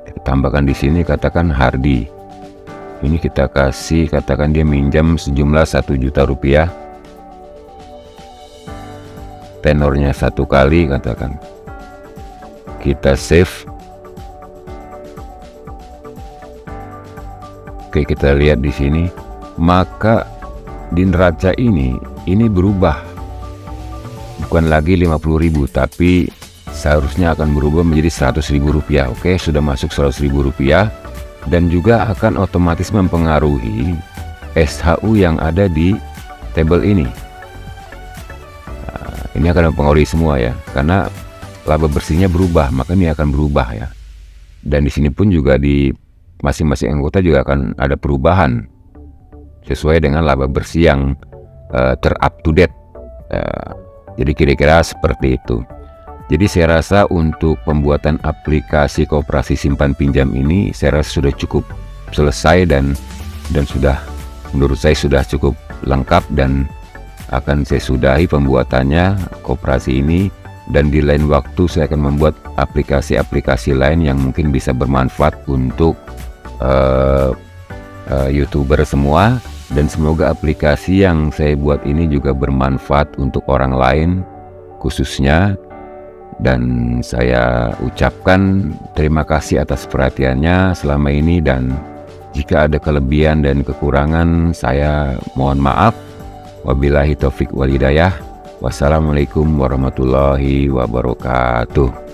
Kita tambahkan di sini, katakan Hardi. Ini kita kasih, katakan dia minjam sejumlah 1 juta rupiah. Tenornya 1 kali, katakan. Kita save. Oke, kita lihat di sini. Maka di neraca ini berubah. Bukan lagi 50.000 tapi seharusnya akan berubah menjadi Rp100.000. Oke, sudah masuk Rp100.000, dan juga akan otomatis mempengaruhi SHU yang ada di tabel ini. Ini akan mempengaruhi semua ya, karena laba bersihnya berubah, maka ini akan berubah ya. Dan di sini pun juga di masing-masing anggota juga akan ada perubahan sesuai dengan laba bersih yang ter-up to date. Jadi kira-kira seperti itu. Jadi saya rasa untuk pembuatan aplikasi koperasi simpan pinjam ini saya rasa sudah cukup selesai dan sudah, menurut saya sudah cukup lengkap, dan akan saya sudahi pembuatannya koperasi ini, dan di lain waktu saya akan membuat aplikasi-aplikasi lain yang mungkin bisa bermanfaat untuk YouTuber semua, dan semoga aplikasi yang saya buat ini juga bermanfaat untuk orang lain khususnya. Dan saya ucapkan terima kasih atas perhatiannya selama ini, dan jika ada kelebihan dan kekurangan saya mohon maaf. Wabillahi taufik wal hidayah. Wassalamualaikum warahmatullahi wabarakatuh.